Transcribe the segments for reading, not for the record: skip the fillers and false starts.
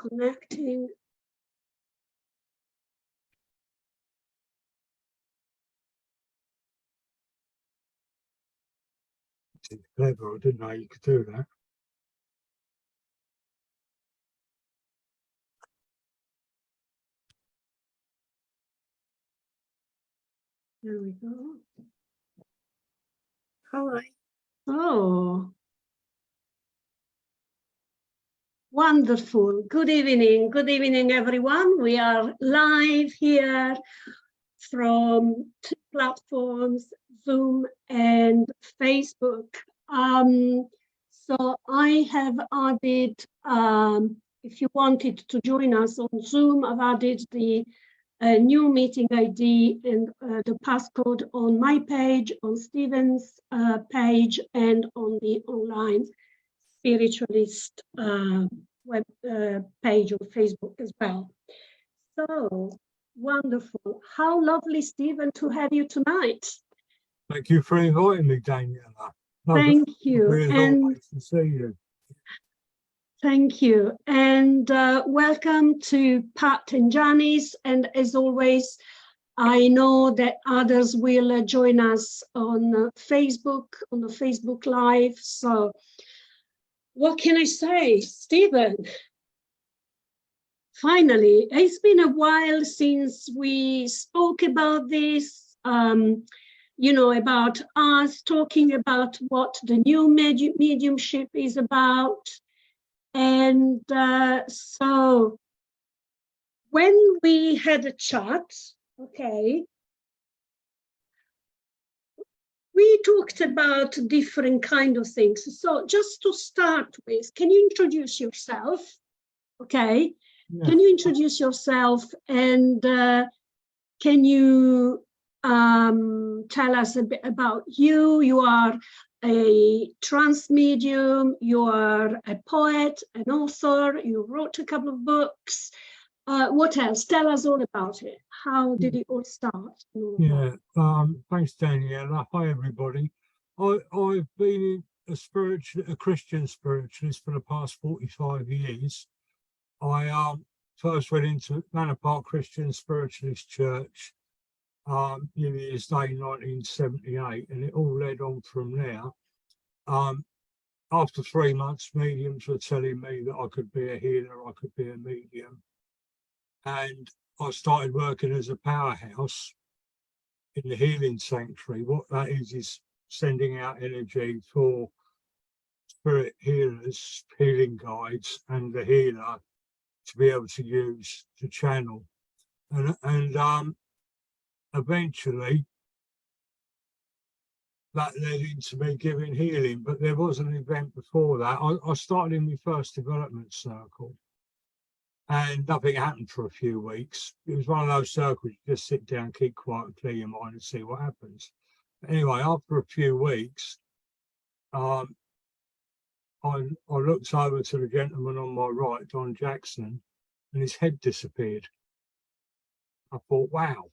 connecting. It's clever, I didn't know you could do that. There we go. Hi. Oh, wonderful. Good evening, everyone. We are live here from two platforms, Zoom and Facebook. So I have added, if you wanted to join us on Zoom, I've added the new meeting ID and the passcode on my page, on Stephen's page, and on the online spiritualist web page on Facebook as well. So wonderful. How lovely, Stephen, to have you tonight. Thank you for inviting me, Daniela. Thank you. And nice to see you. Thank you. And welcome to Pat and Janice. And as always, I know that others will join us on Facebook, on the Facebook Live. So what can I say, Stephen? Finally, it's been a while since we spoke about this, you know, about us talking about what the new mediumship is about. And so when we had a chat, okay, we talked about different kind of things. So just to start with, can you introduce yourself? Okay, yeah. Can you introduce yourself, and can you tell us a bit about you? You are a trance medium, you are a poet, an author, you wrote a couple of books. What else? Tell us all about it. How did it all start? Yeah, thanks, Daniela. Hi, everybody. I've been a Christian spiritualist for the past 45 years. I first went into Manor Park Christian Spiritualist Church New Year's Day 1978, and it all led on from there. After 3 months, mediums were telling me that I could be a healer, I could be a medium. And I started working as a powerhouse in the healing sanctuary. What that is sending out energy for spirit healers, healing guides, and the healer to be able to use to channel. And eventually that led into me giving healing, but there was an event before that. I started in my first development circle, and nothing happened for a few weeks. It was one of those circles you just sit down, keep quiet, and clear your mind and see what happens. But anyway, after a few weeks, I looked over to the gentleman on my right, Don Jackson, and his head disappeared. I thought, wow,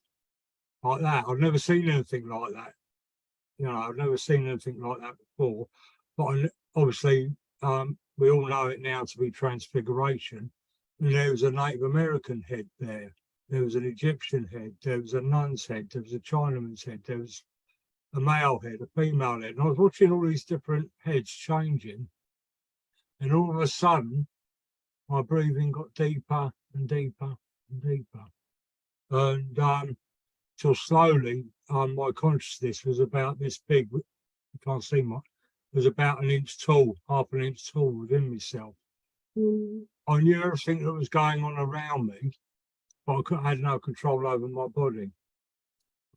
like that. I've never seen anything like that. You know, I've never seen anything like that before. But obviously, we all know it now to be transfiguration. And there was a Native American head there. There was an Egyptian head. There was a nun's head. There was a Chinaman's head. There was a male head, a female head. And I was watching all these different heads changing. And all of a sudden, my breathing got deeper and deeper and deeper. And till slowly, my consciousness was about this big. You can't see much. It was about an inch tall, half an inch tall within myself. I knew everything that was going on around me, but I had no control over my body.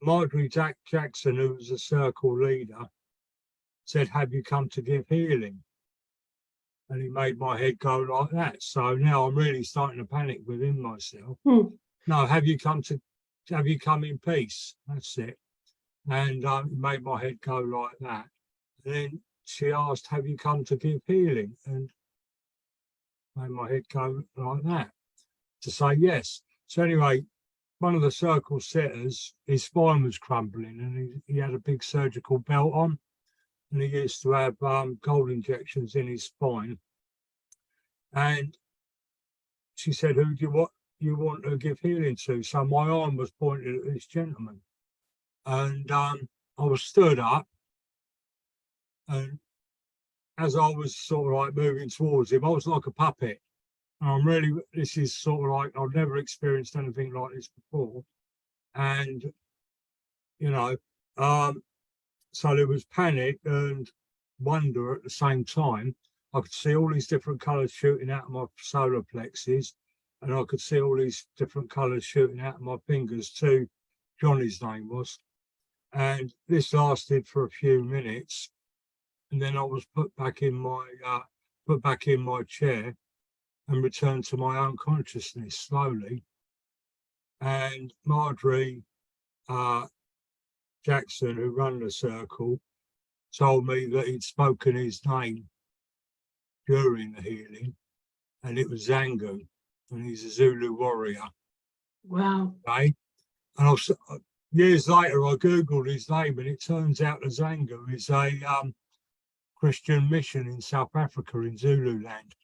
Marjorie Jackson, who was a circle leader, said, "Have you come to give healing?" And he made my head go like that. So now I'm really starting to panic within myself. No, have you come in peace? That's it. And it made my head go like that. And then she asked, "Have you come to give healing?" And made my head go like that, to say yes. So anyway, one of the circle setters, his spine was crumbling, and he had a big surgical belt on, and he used to have gold injections in his spine. And she said, who do you want to give healing to? So my arm was pointed at this gentleman. And I was stood up, and as I was sort of like moving towards him, I was like a puppet. And this is sort of like, I've never experienced anything like this before. And, you know, so there was panic and wonder at the same time. I could see all these different colours shooting out of my solar plexus, and I could see all these different colours shooting out of my fingers too. Johnny's name was. And this lasted for a few minutes, and then I was put back in my chair and returned to my own consciousness slowly. And Marjorie Jackson, who ran the circle, told me that he'd spoken his name during the healing, and it was Zangu, and he's a Zulu warrior. Wow. Okay? And years later, I Googled his name, and it turns out that Zangu is a Christian mission in South Africa in Zululand.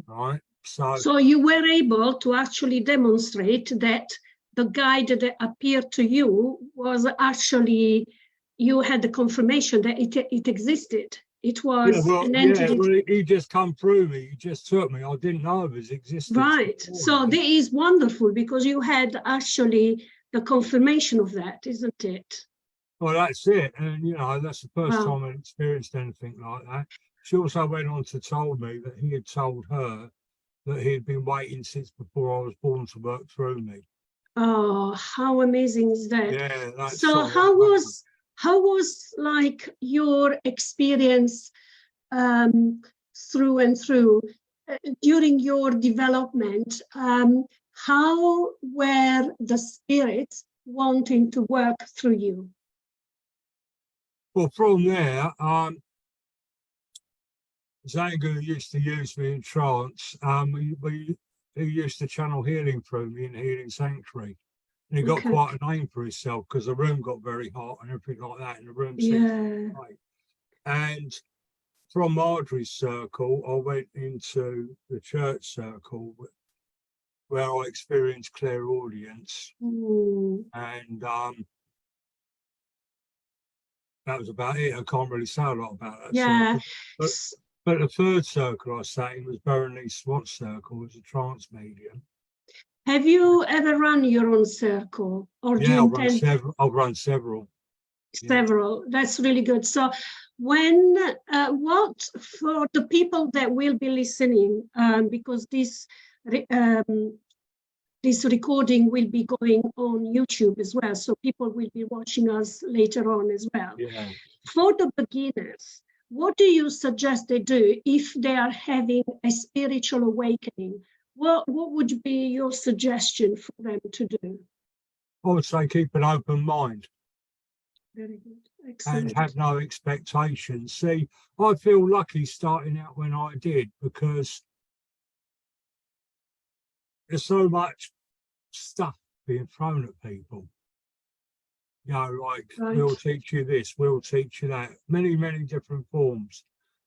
Right? So you were able to actually demonstrate that the guide that appeared to you was actually, you had the confirmation that it existed. It was an entity. Well, he just come through me. He just took me. I didn't know of his existence. Right. So that is wonderful, because you had actually the confirmation of that, isn't it? Well, that's it. And, you know, that's the first time I experienced anything like that. She also went on to tell me that he had told her that he had been waiting since before I was born to work through me. Oh, how amazing is that? Yeah. That's so how was like your experience through and through during your development? How were the spirits wanting to work through you? Well, from there, Zangu used to use me in trance. He used to channel healing through me in Healing Sanctuary. And he got quite a name for himself, because the room got very hot and everything like that, and the room seemed to be great. And from Marjorie's circle, I went into the church circle where I experienced clairaudience. And that was about it. I can't really say a lot about that. Yeah. But the third circle I sat in was Berenice Watt's circle, was a trance medium. Have you ever run your own circle? Or do you intend? I've run several. Several. Yeah. That's really good. So what for the people that will be listening, because this recording will be going on YouTube as well, so people will be watching us later on as well. Yeah. For the beginners, what do you suggest they do if they are having a spiritual awakening? What would be your suggestion for them to do? I would say keep an open mind. Very good. Excellent. And have no expectations. See, I feel lucky starting out when I did, because there's so much stuff being thrown at people. You know, like, we'll teach you this, we'll teach you that. Many, many different forms.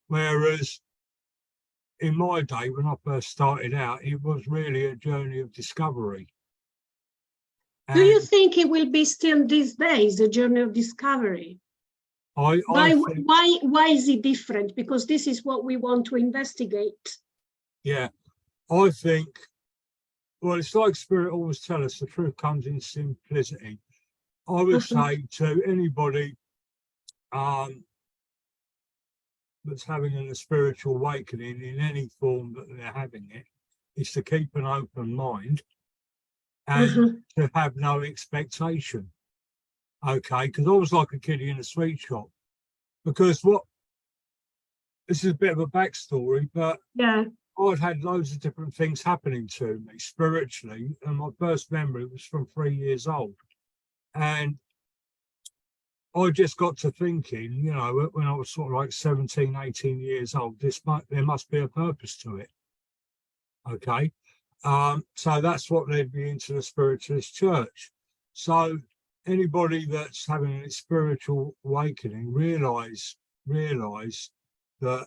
Whereas in my day, when I first started out, it was really a journey of discovery. Do you think it will be still these days, a journey of discovery? Why is it different? Because this is what we want to investigate. Yeah, I think, well, it's like Spirit always tell us, the truth comes in simplicity. I would say to anybody that's having a spiritual awakening in any form that they're having it, is to keep an open mind and to have no expectation. Okay, because I was like a kiddie in a sweet shop. Because this is a bit of a backstory, but yeah, I'd had loads of different things happening to me spiritually, and my first memory was from 3 years old. And I just got to thinking, you know, when I was sort of like 17, 18 years old, there must be a purpose to it. Okay. So that's what led me into the Spiritualist Church. So anybody that's having a spiritual awakening, realize that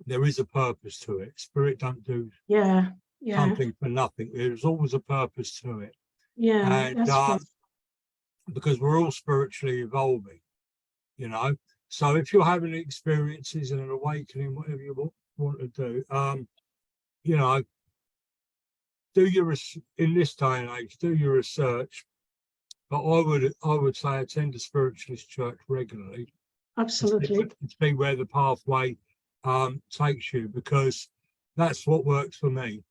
there is a purpose to it. Spirit don't do something for nothing. There's always a purpose to it. Yeah, And that's right. because we're all spiritually evolving, you know. So if you're having experiences and an awakening, whatever you want to do, you know, in this day and age, do your research. But I would say attend a spiritualist church regularly Absolutely. and see where the pathway takes you, because that's what works for me.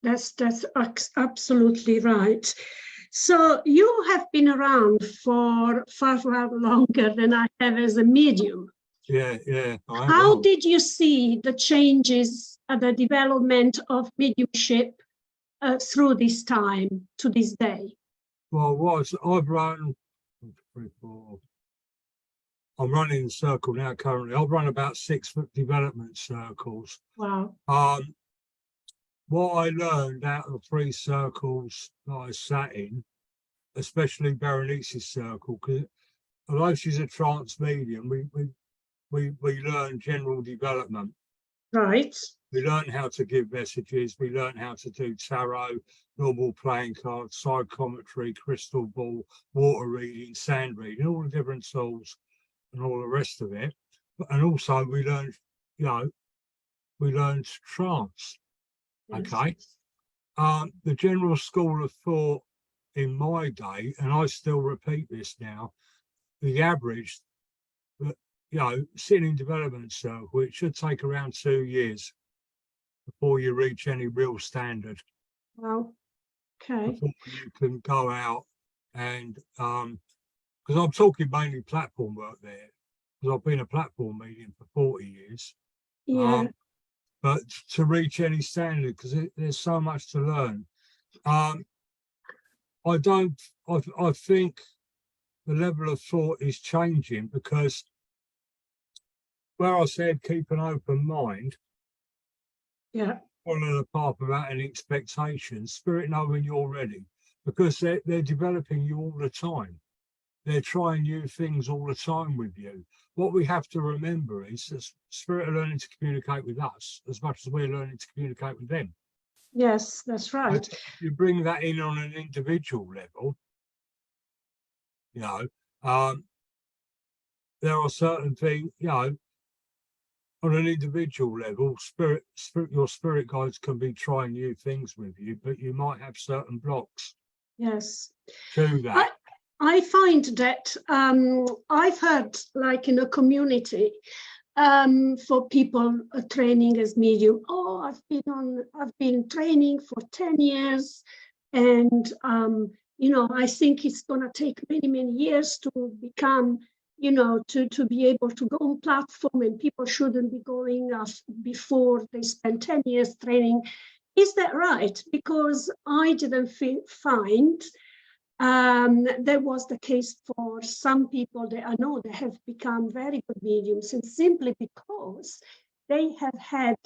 That's absolutely right. So you have been around for far longer than I have as a medium. Yeah. How did you see the changes and the development of mediumship through this time to this day? Well, I've run 3, 4. I'm running the circle now currently. I've run about 6 development circles. Wow. What I learned out of the 3 circles that I sat in, especially Berenice's circle, because although she's a trance medium, we learn general development. Right. We learn how to give messages. We learn how to do tarot, normal playing cards, psychometry, crystal ball, water reading, sand reading, all the different tools and all the rest of it. And also we learned, we learned trance. Yes. Okay. The general school of thought in my day, and I still repeat this now, the average, sitting in development circle, it should take around 2 years before you reach any real standard. Wow. Okay. Before you can go out and, because I'm talking mainly platform work there, because I've been a platform medium for 40 years. Yeah. But to reach any standard, because there's so much to learn. I think the level of thought is changing, because where I said keep an open mind, follow the path without any expectations, spirit know when you're ready, because they're developing you all the time. They're trying new things all the time with you. What we have to remember is that spirit are learning to communicate with us as much as we're learning to communicate with them. Yes, that's right. But you bring that in on an individual level, there are certain things, on an individual level, your spirit guides can be trying new things with you, but you might have certain blocks. Yes. To that. I find that I've heard, like in a community, for people training as medium. Oh, I've been training for 10 years, and I think it's going to take many years to become, to be able to go on platform, and people shouldn't be going before they spend 10 years training. Is that right? Because I didn't find that was the case for some people that I know that have become very good mediums, and simply because they have had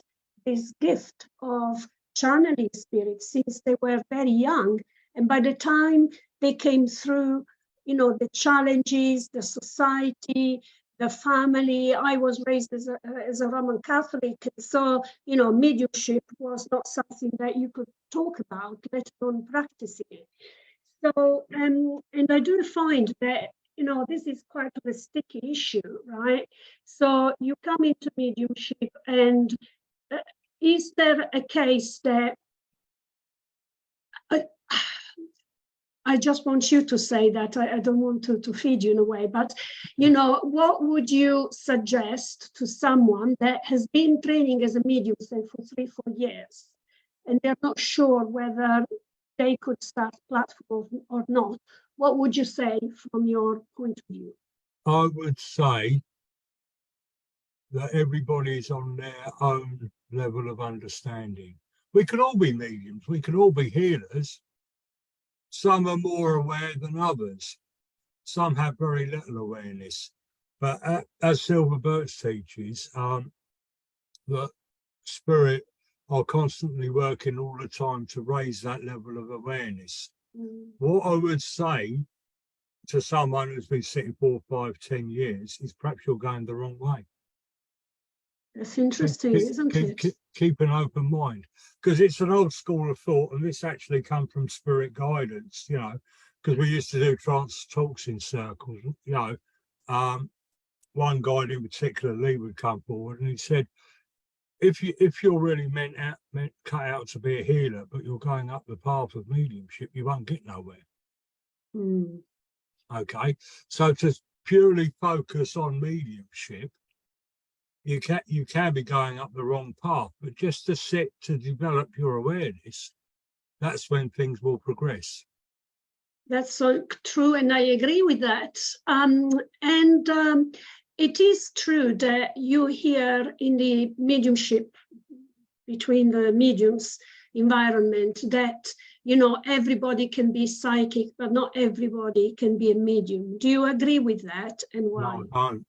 this gift of channeling spirits since they were very young. And by the time they came through, the challenges, the society, the family. I was raised as a Roman Catholic, so mediumship was not something that you could talk about, let alone practicing it. So, and I do find that, this is quite of a sticky issue, right? So you come into mediumship, and is there a case that, I just want you to say that, I don't want to feed you in a way, but, what would you suggest to someone that has been training as a medium, say, for 3-4 years, and they're not sure whether they could start platform or not? What would you say from your point of view? I would say that everybody's on their own level of understanding. We can all be mediums, we can all be healers. Some are more aware than others. Some have very little awareness. But as Silver Birch teaches, that spirit are constantly working all the time to raise that level of awareness. What I would say to someone who's been sitting 4, 5, 10 years is perhaps you're going the wrong way. That's interesting, isn't it? Keep an open mind, because it's an old school of thought, and this actually come from spirit guidance, you know, because we used to do trance talks in circles, you know. One guide in particular, Lee, would come forward and he said, if you're really meant cut out to be a healer, but you're going up the path of mediumship, you won't get nowhere. Okay, so to purely focus on mediumship, you can be going up the wrong path, but just to develop your awareness, that's when things will progress. That's so true, and I agree with that. It is true that you hear in the mediumship, between the mediums environment, that, you know, everybody can be psychic, but not everybody can be a medium. Do you agree with that, and why? No, I don't.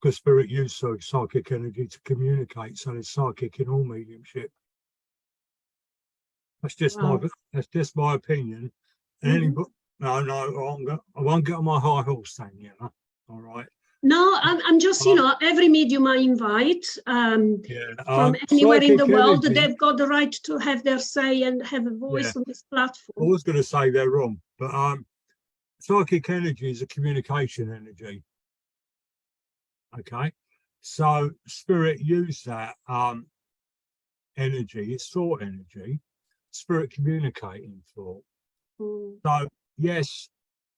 Because spirit uses psychic energy to communicate, so there's psychic in all mediumship. That's just my opinion. Anybody, no, I won't get on my high horse thing, you know. All right. No, I'm just, you know, every medium I invite from anywhere in the world, they've got the right to have their say and have a voice on this platform. I was going to say they're wrong, but psychic energy is a communication energy. Okay, so spirit use that energy, it's thought energy, spirit communicating thought. So yes,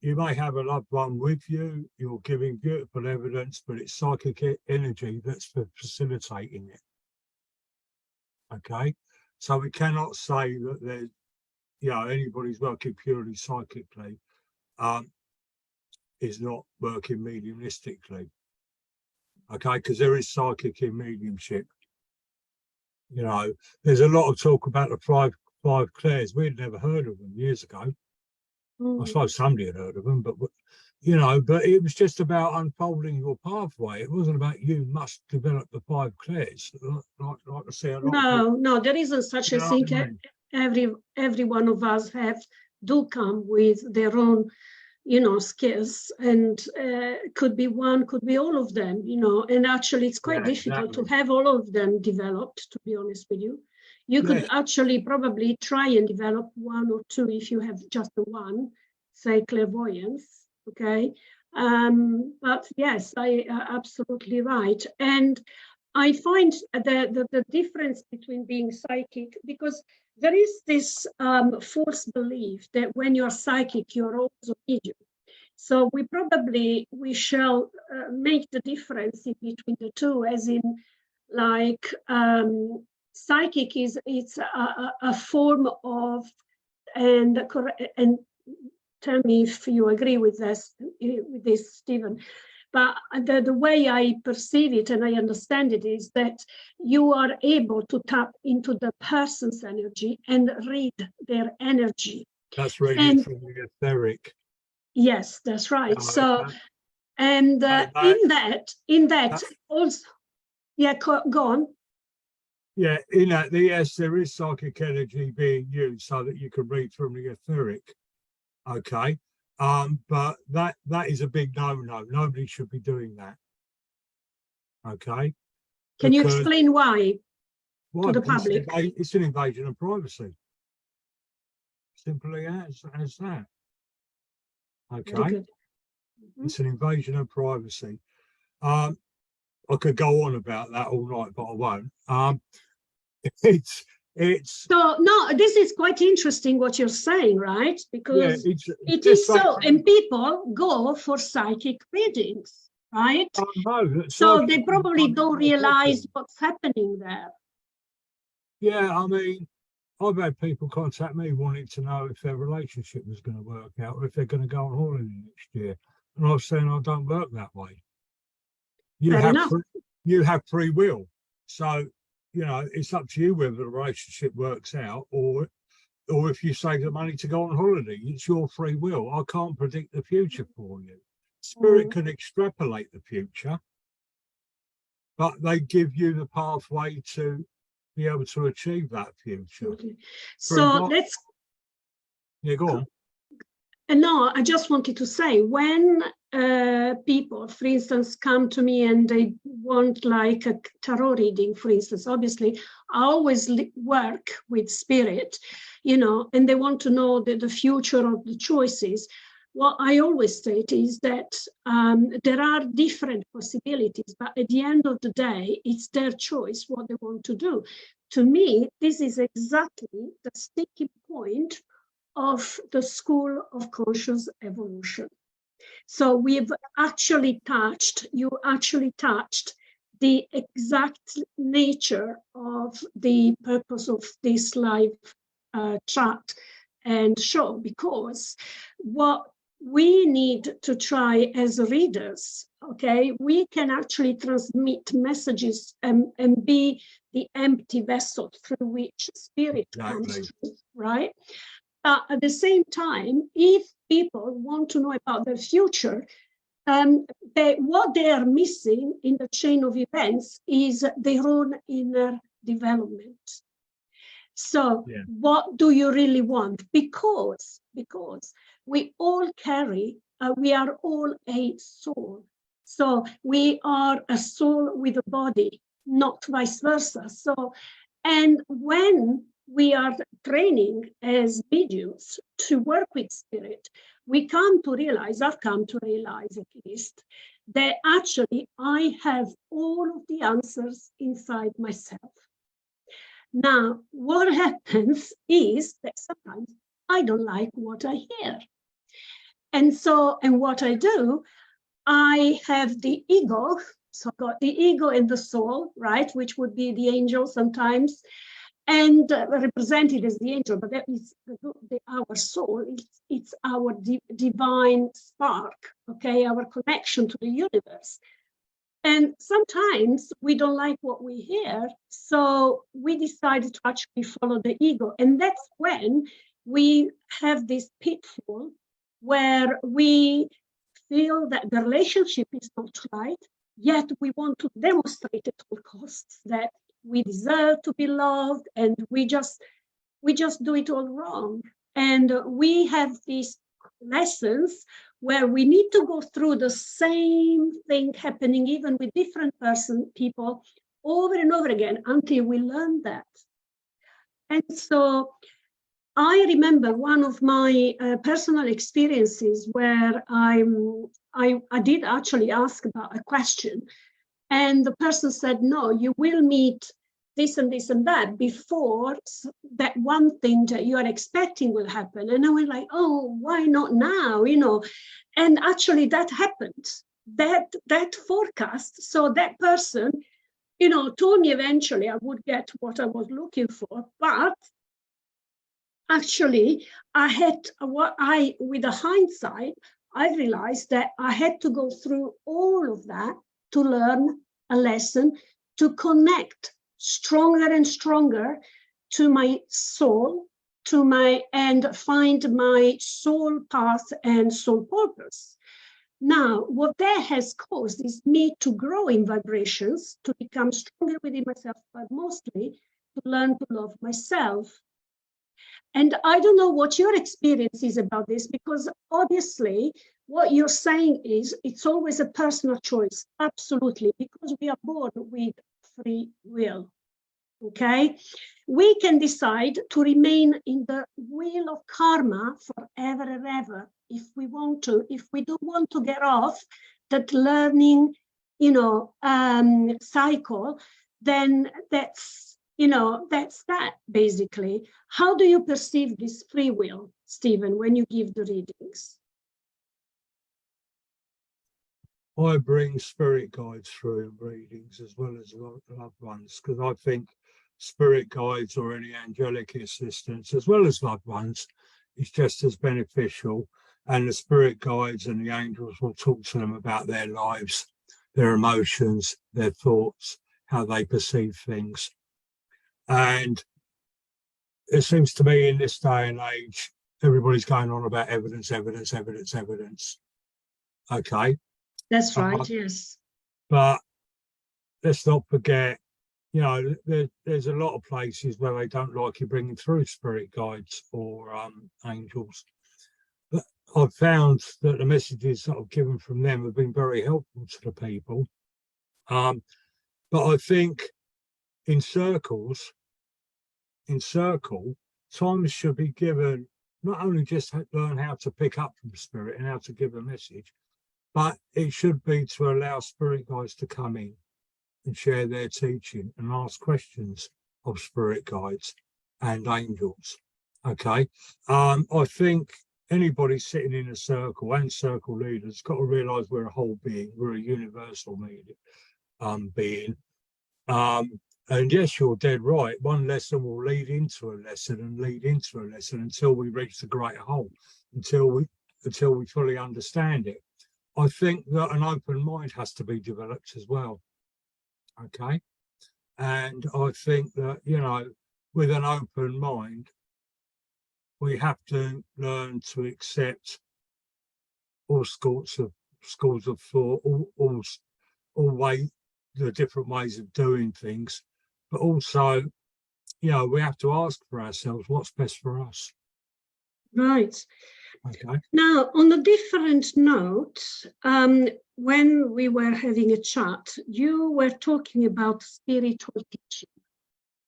you may have a loved one with you, you're giving beautiful evidence, but it's psychic energy that's facilitating it. Okay, so we cannot say that there's, you know, anybody's working purely psychically is not working mediumistically. Okay, because there is psychic in mediumship. You know, there's a lot of talk about the five clairs. We'd never heard of them years ago. I suppose somebody had heard of them, but you know, but it was just about unfolding your pathway. It wasn't about you must develop the five clairs. Like I say, a lot no, there isn't such a thing. Every one of us do come with their own, you know, skills, and could be one, could be all of them, you know, and actually it's quite difficult to have all of them developed, to be honest with you. You could actually probably try and develop one or two if you have just the one, say clairvoyance, okay? But yes, I absolutely right. And I find the difference between being psychic, because there is this false belief that when you're psychic, you're also medium. So we shall make the difference in between the two, as in, like, psychic it's a form of, and tell me if you agree with this, Stephen. But the way I perceive it and I understand it is that you are able to tap into the person's energy and read their energy. That's reading from the etheric. Yes, that's right. So, and in that also, go on. Yeah, in that, yes, there is psychic energy being used so that you can read from the etheric. Okay. But that is a big no-no. Nobody should be doing that. Okay. Can you explain why to the public? It's an invasion of privacy. Simply as that. Okay. It's an invasion of privacy. I could go on about that all night, but I won't. It's so no, this is quite interesting what you're saying, right? Because it is so, and people go for psychic readings, right? So they probably don't realize what's happening there. Yeah, I mean, I've had people contact me wanting to know if their relationship was going to work out, or if they're going to go on holiday next year, and I was saying I don't work that way. You have free will, so you know, it's up to you whether the relationship works out, or if you save the money to go on holiday. It's your free will. I can't predict the future for you. Spirit can extrapolate the future, but they give you the pathway to be able to achieve that future. So go on. No, I just wanted to say, when people, for instance, come to me and they want like a tarot reading, for instance, obviously I always work with spirit, you know, and they want to know the future of the choices. What I always state is that there are different possibilities, but at the end of the day, it's their choice what they want to do. To me, this is exactly the sticking point of the school of conscious evolution. So you actually touched the exact nature of the purpose of this live chat and show, because what we need to try as readers, okay, we can actually transmit messages and be the empty vessel through which spirit comes through, right? But at the same time, if people want to know about their future, what they are missing in the chain of events is their own inner development. So what do you really want? Because we all carry, we are all a soul. So we are a soul with a body, not vice versa. So, and when we are training as mediums to work with spirit, I've come to realize at least, that actually I have all of the answers inside myself. Now, what happens is that sometimes I don't like what I hear. And what I do, I have the ego. So I've got the ego and the soul, right? Which would be the angel sometimes, and represented as the angel, but that is our soul. It's our divine spark, okay? Our connection to the universe. And sometimes we don't like what we hear, so we decided to actually follow the ego. And that's when we have this pitfall where we feel that the relationship is not right, yet we want to demonstrate at all costs that we deserve to be loved, and we just do it all wrong. And we have these lessons where we need to go through the same thing happening even with different people over and over again until we learn that. And so I remember one of my personal experiences where I did actually ask about a question, and the person said, no, you will meet this and this and that before that one thing that you are expecting will happen. And I was like, oh, why not now, you know? And actually that happened, that forecast. So that person, you know, told me eventually I would get what I was looking for, but actually with the hindsight, I realized that I had to go through all of that to learn a lesson, to connect stronger and stronger to my soul, and find my soul path and soul purpose. Now, what that has caused is me to grow in vibrations, to become stronger within myself, but mostly to learn to love myself. And I don't know what your experience is about this, because obviously what you're saying is it's always a personal choice, absolutely, because we are born with free will, okay? We can decide to remain in the wheel of karma forever and ever if we want to. If we don't want to get off that learning, you know, cycle, then that's that basically. How do you perceive this free will, Stephen, when you give the readings? I bring spirit guides through readings as well as loved ones, because I think spirit guides or any angelic assistance as well as loved ones is just as beneficial. And the spirit guides and the angels will talk to them about their lives, their emotions, their thoughts, how they perceive things. And it seems to me in this day and age, everybody's going on about evidence. Okay. That's right, yes. But let's not forget, you know, there's a lot of places where they don't like you bringing through spirit guides or angels. But I've found that the messages that I've given from them have been very helpful to the people. But I think in circle, time should be given, not only just to learn how to pick up from spirit and how to give a message, but it should be to allow spirit guides to come in and share their teaching and ask questions of spirit guides and angels. Okay. I think anybody sitting in a circle and circle leaders got to realise we're a whole being, we're a universal being. And yes, you're dead right. One lesson will lead into a lesson and lead into a lesson until we reach the great whole, until we fully understand it. I think that an open mind has to be developed as well. Okay. And I think that, you know, with an open mind, we have to learn to accept all schools of thought, the different ways of doing things, but also, you know, we have to ask for ourselves what's best for us. Right. Okay. Now, on a different note, when we were having a chat, you were talking about spiritual teaching.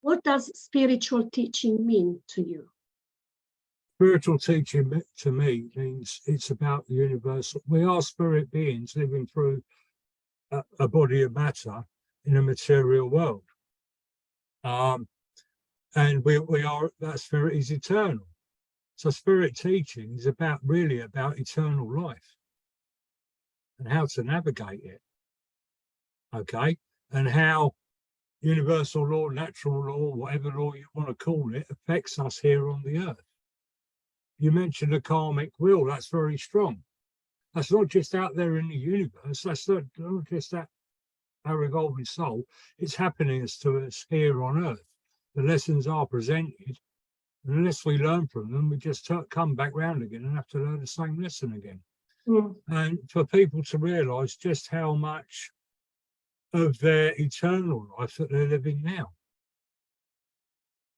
What does spiritual teaching mean to you? Spiritual teaching to me means it's about the universal. We are spirit beings living through a body of matter in a material world. And we are, that spirit is eternal. So spirit teaching is really about eternal life and how to navigate it. Okay. And how universal law, natural law, whatever law you want to call it, affects us here on the earth. You mentioned a karmic wheel, that's very strong. That's not just out there in the universe, that's not just that our evolving soul, it's happening to us here on earth. The lessons are presented, and unless we learn from them, we just come back round again and have to learn the same lesson again. And for people to realise just how much of their eternal life that they're living now.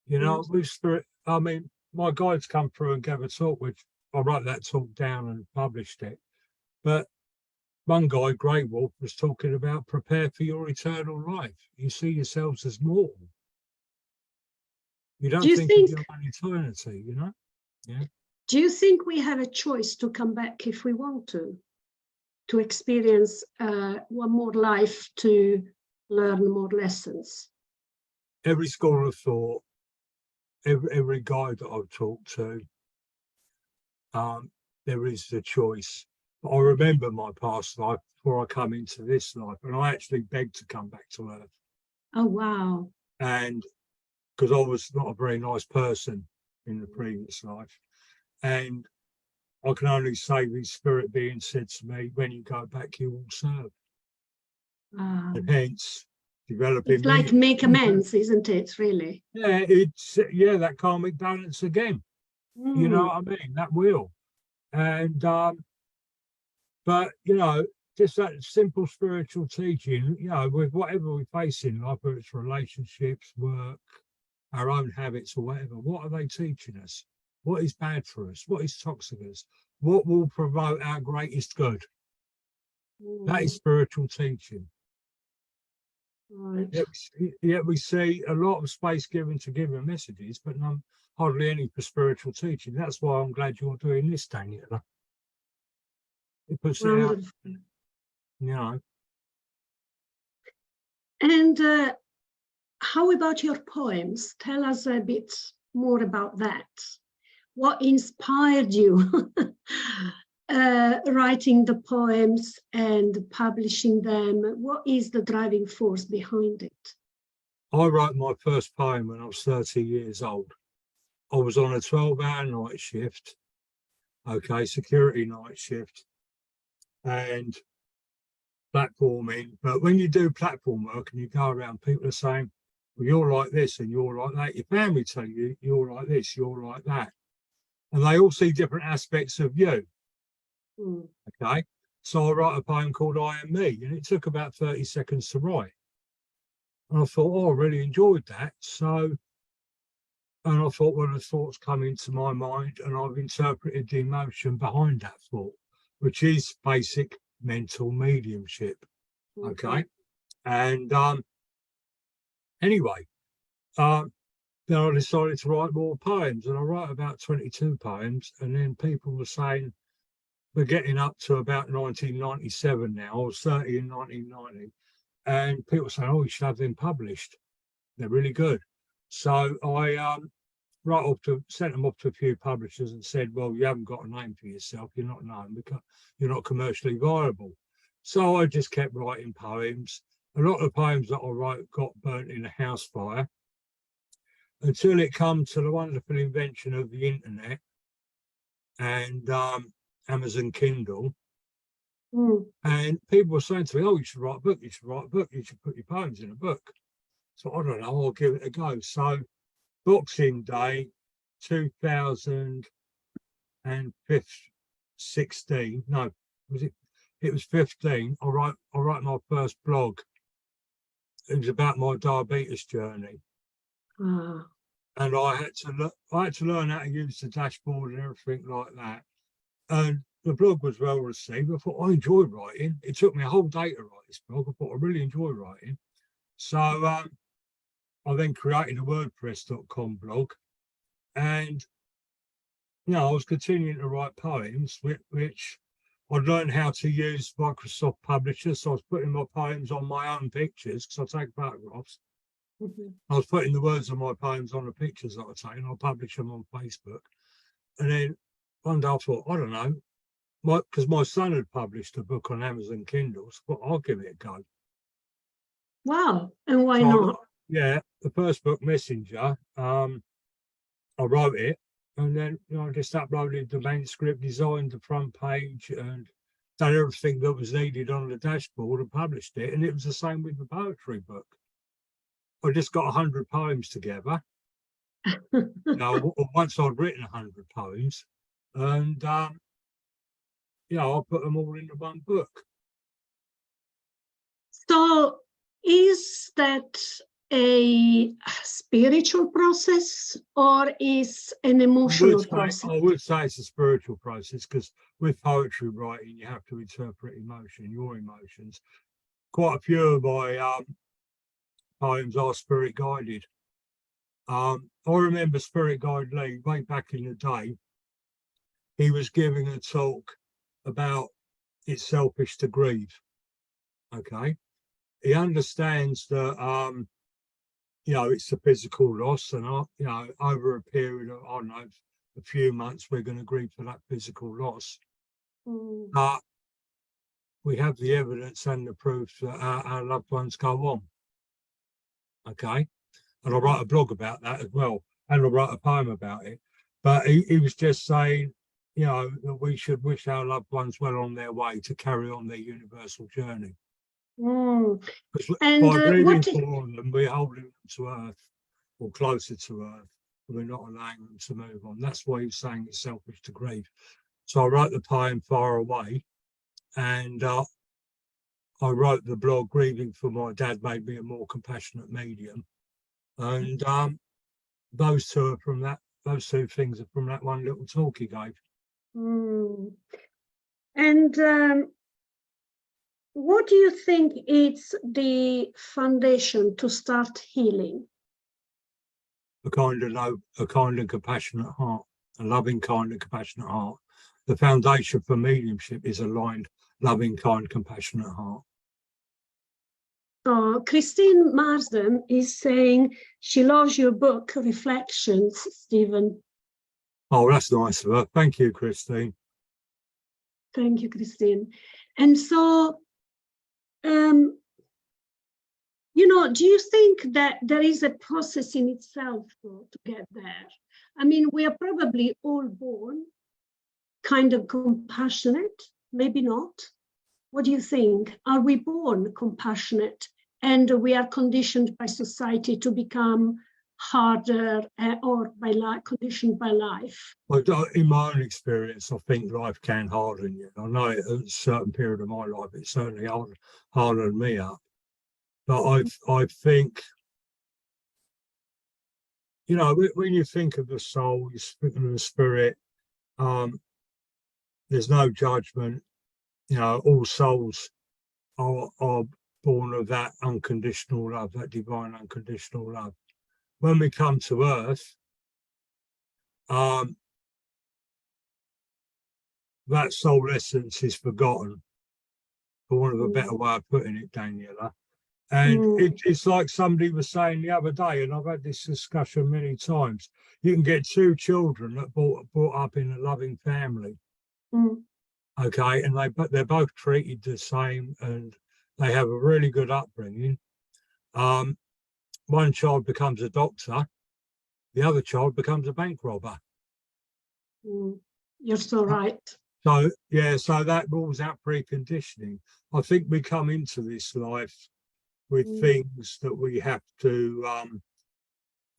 You know, with spirit, I mean, my guides come through and gave a talk, which I wrote that talk down and published it. But one guy, Grey Wolf, was talking about prepare for your eternal life. You see yourselves as mortal. You don't think of your own eternity, you know? Yeah. Do you think we have a choice to come back if we want to experience one more life, to learn more lessons? Every school of thought, every guide that I've talked to, there is the choice. But I remember my past life before I come into this life, and I actually begged to come back to Earth. Oh, wow. And because I was not a very nice person in the previous life. And I can only say the spirit being said to me, when you go back, you will serve. And hence, developing... It's like make amends, isn't it, really? Yeah, it's that karmic balance again. You know what I mean? That will. And, but, you know, just that simple spiritual teaching, you know, with whatever we face in life, whether it's relationships, work, our own habits or whatever, what are they teaching us? What is bad for us? What is toxic us? What will promote our greatest good? That is spiritual teaching. Right. Yet we see a lot of space given to giving messages, but hardly any for spiritual teaching. That's why I'm glad you're doing this, Daniela. It puts it out, you know. And how about your poems? Tell us a bit more about that. What inspired you writing the poems and publishing them? What is the driving force behind it? I wrote my first poem when I was 30 years old. I was on a 12-hour night shift, okay, security night shift, and platforming. But when you do platform work and you go around, people are saying, well, you're like this and you're like that. Your family tell you you're like this, you're like that. And they all see different aspects of you. Okay. So I wrote a poem called I Am Me, and it took about 30 seconds to write. And I thought, oh, I really enjoyed that. So And I thought, well, the thoughts come into my mind, and I've interpreted the emotion behind that thought, which is basic mental mediumship. Okay. And anyway, then I decided to write more poems, and I wrote about 22 poems. And then people were saying, we're getting up to about 1997 now. I was 30 in 1990. And people were saying, oh, you should have them published. They're really good. So I sent them up to a few publishers and said, well, you haven't got a name for yourself. You're not known because you're not commercially viable. So I just kept writing poems. A lot of the poems that I wrote got burnt in a house fire until it come to the wonderful invention of the internet and Amazon Kindle. And people were saying to me, oh, you should write a book, you should write a book, you should put your poems in a book. So I don't know, I'll give it a go. So Boxing Day 2016, no, was it? It was 15. I write my first blog. It was about my diabetes journey. And I had to learn how to use the dashboard and everything like that. And the blog was well received. I thought, I enjoy writing. It took me a whole day to write this blog. I thought I really enjoy writing. So I then created a WordPress.com blog. And, I was continuing to write poems, which I'd learned how to use Microsoft Publisher. So I was putting my poems on my own pictures because I take photographs. I was putting the words of my poems on the pictures that I take, and I'll publish them on Facebook. And then one day I thought, I don't know, because my son had published a book on Amazon Kindle, so I thought, I'll give it a go. Wow, and why not? The first book, Messenger, I wrote it, and then I just uploaded the manuscript, designed the front page, and done everything that was needed on the dashboard and published it. And it was the same with the poetry book. I just got 100 poems together. Once I'd written 100 poems, and I put them all into one book. So is that a spiritual process or is an emotional process? I would say it's a spiritual process, because with poetry writing, you have to interpret your emotions. Quite a few of my poems are spirit guided. I remember Spirit Guide Lee way back in the day. He was giving a talk about it's selfish to grieve. Okay, he understands that it's a physical loss, and over a period of a few months we're going to grieve for that physical loss. But we have the evidence and the proof that our loved ones go on. Okay. And I write a blog about that as well, and I write a poem about it. But he was just saying, that we should wish our loved ones well on their way to carry on their universal journey. Because by grieving for them, we're holding them to earth, or closer to earth. We're not allowing them to move on. That's why he's saying it's selfish to grieve. So I wrote the poem Far Away, and I wrote the blog Grieving for My Dad Made Me a More Compassionate Medium. And those two things are from that one little talk he gave. And what do you think is the foundation to start healing? A kind and compassionate heart, a loving, kind and compassionate heart. The foundation for mediumship is aligned, loving, kind, compassionate heart. Christine Marsden is saying she loves your book, Reflections, Stephen. Oh, that's nice of her. Thank you, Christine. Thank you, Christine. And so, do you think that there is a process in itself to get there? I mean, we are probably all born kind of compassionate, maybe not. What do you think? Are we born compassionate and we are conditioned by society to become harder or conditioned by life? Well, in my own experience, I think life can harden you. I know at a certain period of my life, it certainly hardened me up. But I think you know, when you think of the soul, you think of the spirit, there's no judgment. You know, all souls are born of that unconditional love, that divine unconditional love. When we come to earth, that soul essence is forgotten, for want of a better way of putting it, Daniela. And it's like somebody was saying the other day, and I've had this discussion many times. You can get two children that brought up in a loving family, okay, and they're both treated the same, and they have a really good upbringing. One child becomes a doctor, the other child becomes a bank robber. You're so right. So yeah, so that rules out preconditioning. I think we come into this life with things that we have to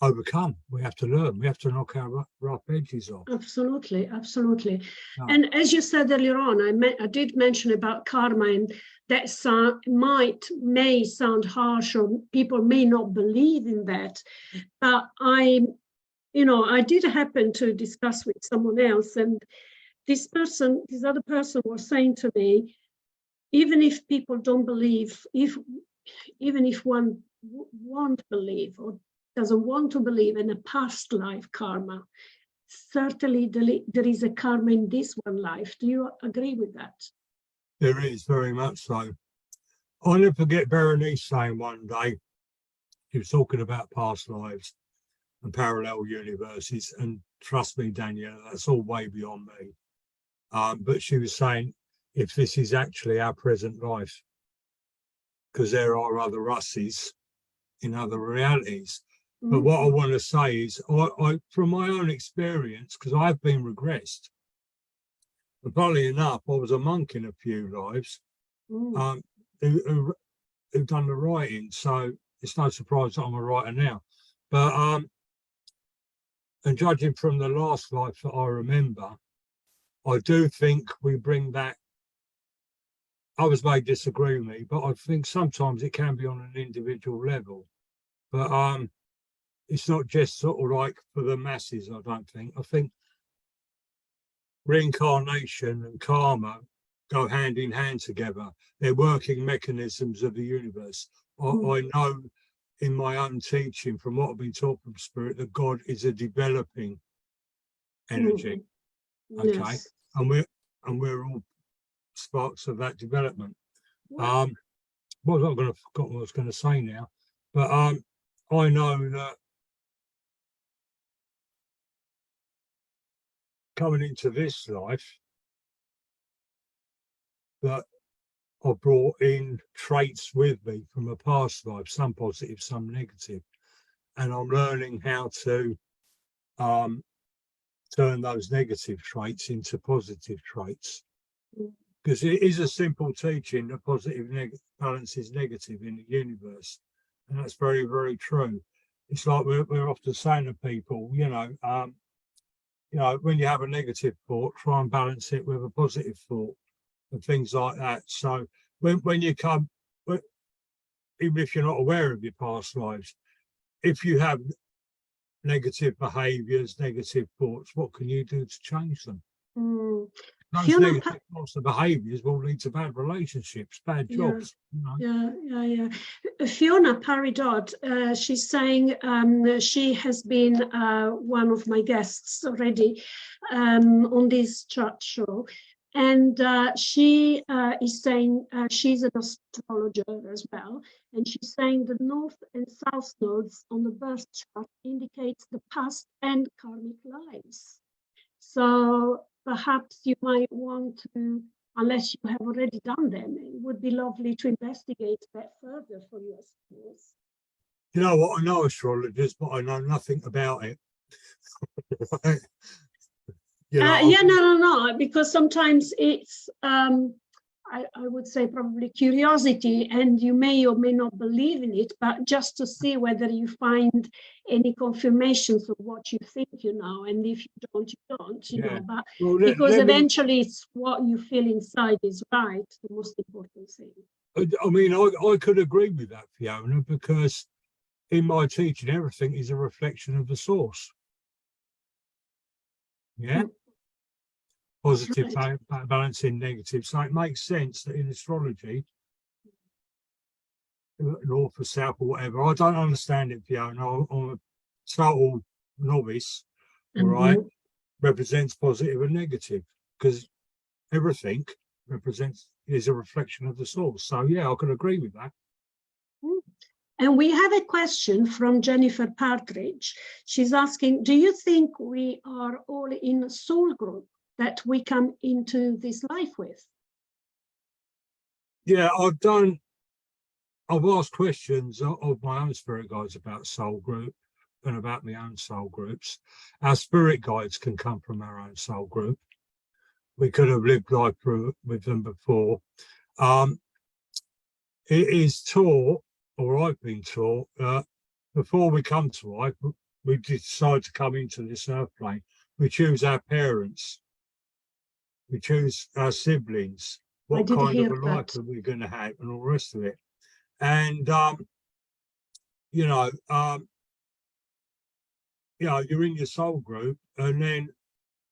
overcome. We have to learn. We have to knock our rough edges off. Absolutely, absolutely. And as you said earlier on, I did mention about karma, and that may sound harsh, or people may not believe in that. But I did happen to discuss with someone else, and this other person was saying to me, even if people don't believe, even if one won't believe or doesn't want to believe in a past life karma, certainly there is a karma in this one life. Do you agree with that? There is, very much so. I'll never forget Berenice saying one day, she was talking about past lives and parallel universes, and trust me, Danielle, that's all way beyond me. But she was saying, if this is actually our present life, because there are other us's in other realities. But what I want to say is, I from my own experience, because I've been regressed, but funnily enough, I was a monk in a few lives who done the writing, so it's no surprise that I'm a writer now. But and judging from the last life that I remember, I do think we bring back. Others may disagree with me, but I think sometimes it can be on an individual level. But it's not just sort of like for the masses, I don't think. I think reincarnation and karma go hand in hand together. They're working mechanisms of the universe. I know in my own teaching, from what I've been taught from Spirit, that God is a developing energy. Okay. Yes. And we're all sparks of that development. What was I going to forget what I was going to say now? But I know that coming into this life, that I brought in traits with me from a past life, some positive, some negative, and I'm learning how to turn those negative traits into positive traits. Because it is a simple teaching that positive balance is negative in the universe, and that's very, very true. It's like we're often saying to people, when you have a negative thought, try and balance it with a positive thought and things like that. So when you come, even if you're not aware of your past lives, if you have negative behaviours, negative thoughts, what can you do to change them? Those negative thoughts and behaviours will lead to bad relationships, bad jobs. Yeah. Fiona Paridot, she's saying she has been one of my guests already on this chat show. And she is saying she's an astrologer as well. And she's saying the north and south nodes on the birth chart indicates the past and karmic lives. So perhaps you might want to, unless you have already done them, it would be lovely to investigate that further for you, I suppose. You know what? I know astrologers, but I know nothing about it. Right? No, because sometimes it's, I would say probably curiosity, and you may or may not believe in it, but just to see whether you find any confirmations of what you think you know, and if you don't, you don't, you know, but because eventually it's what you feel inside is right, the most important thing. I mean, I could agree with that, Fiona, because in my teaching, everything is a reflection of the source. Yeah. Positive balancing negative. So it makes sense that in astrology, north or south or whatever, I don't understand it, Fiona. I'm a total novice, all right, represents positive and negative, because everything is a reflection of the source. So yeah, I can agree with that. And we have a question from Jennifer Partridge. She's asking, do you think we are all in a soul group that we come into this life with? Yeah, I've asked questions of my own spirit guides about soul group and about my own soul groups. Our spirit guides can come from our own soul group. We could have lived life through with them before. It is taught, or I've been taught, that before we come to life, we decide to come into this earth plane. We choose our parents. We choose our siblings. What kind of a life are we going to have, and all the rest of it. And you're in your soul group, and then,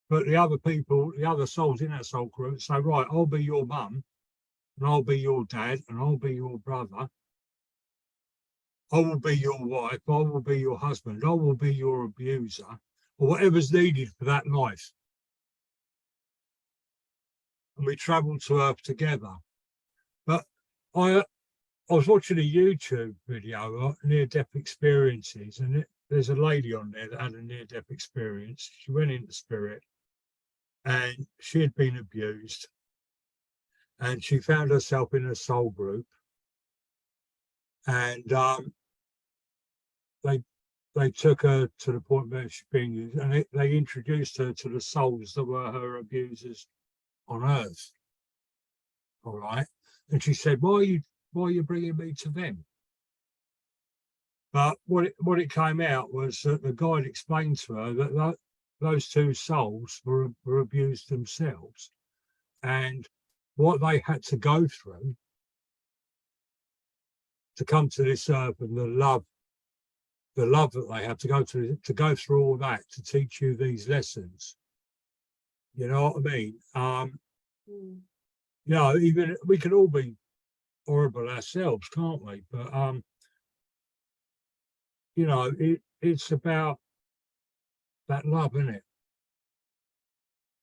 but the other people, the other souls in that soul group say, right, I'll be your mum, and I'll be your dad, and I'll be your brother. I will be your wife, I will be your husband, I will be your abuser, or whatever's needed for that life. And we travel to Earth together. But I was watching a YouTube video, near-death experiences, and there's a lady on there that had a near-death experience. She went into spirit, and she had been abused, and she found herself in a soul group, and they took her to the point where she's being used, and they introduced her to the souls that were her abusers on Earth. All right, and she said, "Why are you bringing me to them?" But what it came out was that the guide explained to her that those two souls were abused themselves, and what they had to go through to come to this earth, and the love that they have to go through all that to teach you these lessons. You know what I mean? Even we can all be horrible ourselves, can't we? But it's about that love, isn't it?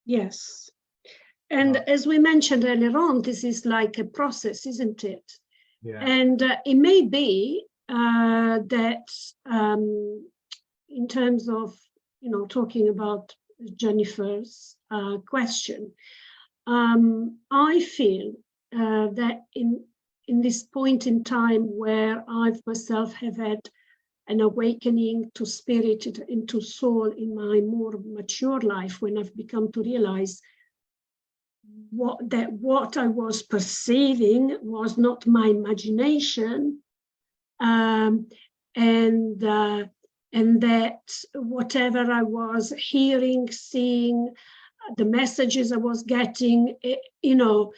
Yes. And as we mentioned earlier on, this is like a process, isn't it? Yeah. And it may be that in terms of, talking about Jennifer's question, I feel that in this point in time where I've myself have had an awakening to spirit and to soul in my more mature life, when I've become to realize what I was perceiving was not my imagination, and that whatever I was hearing, seeing, the messages I was getting, and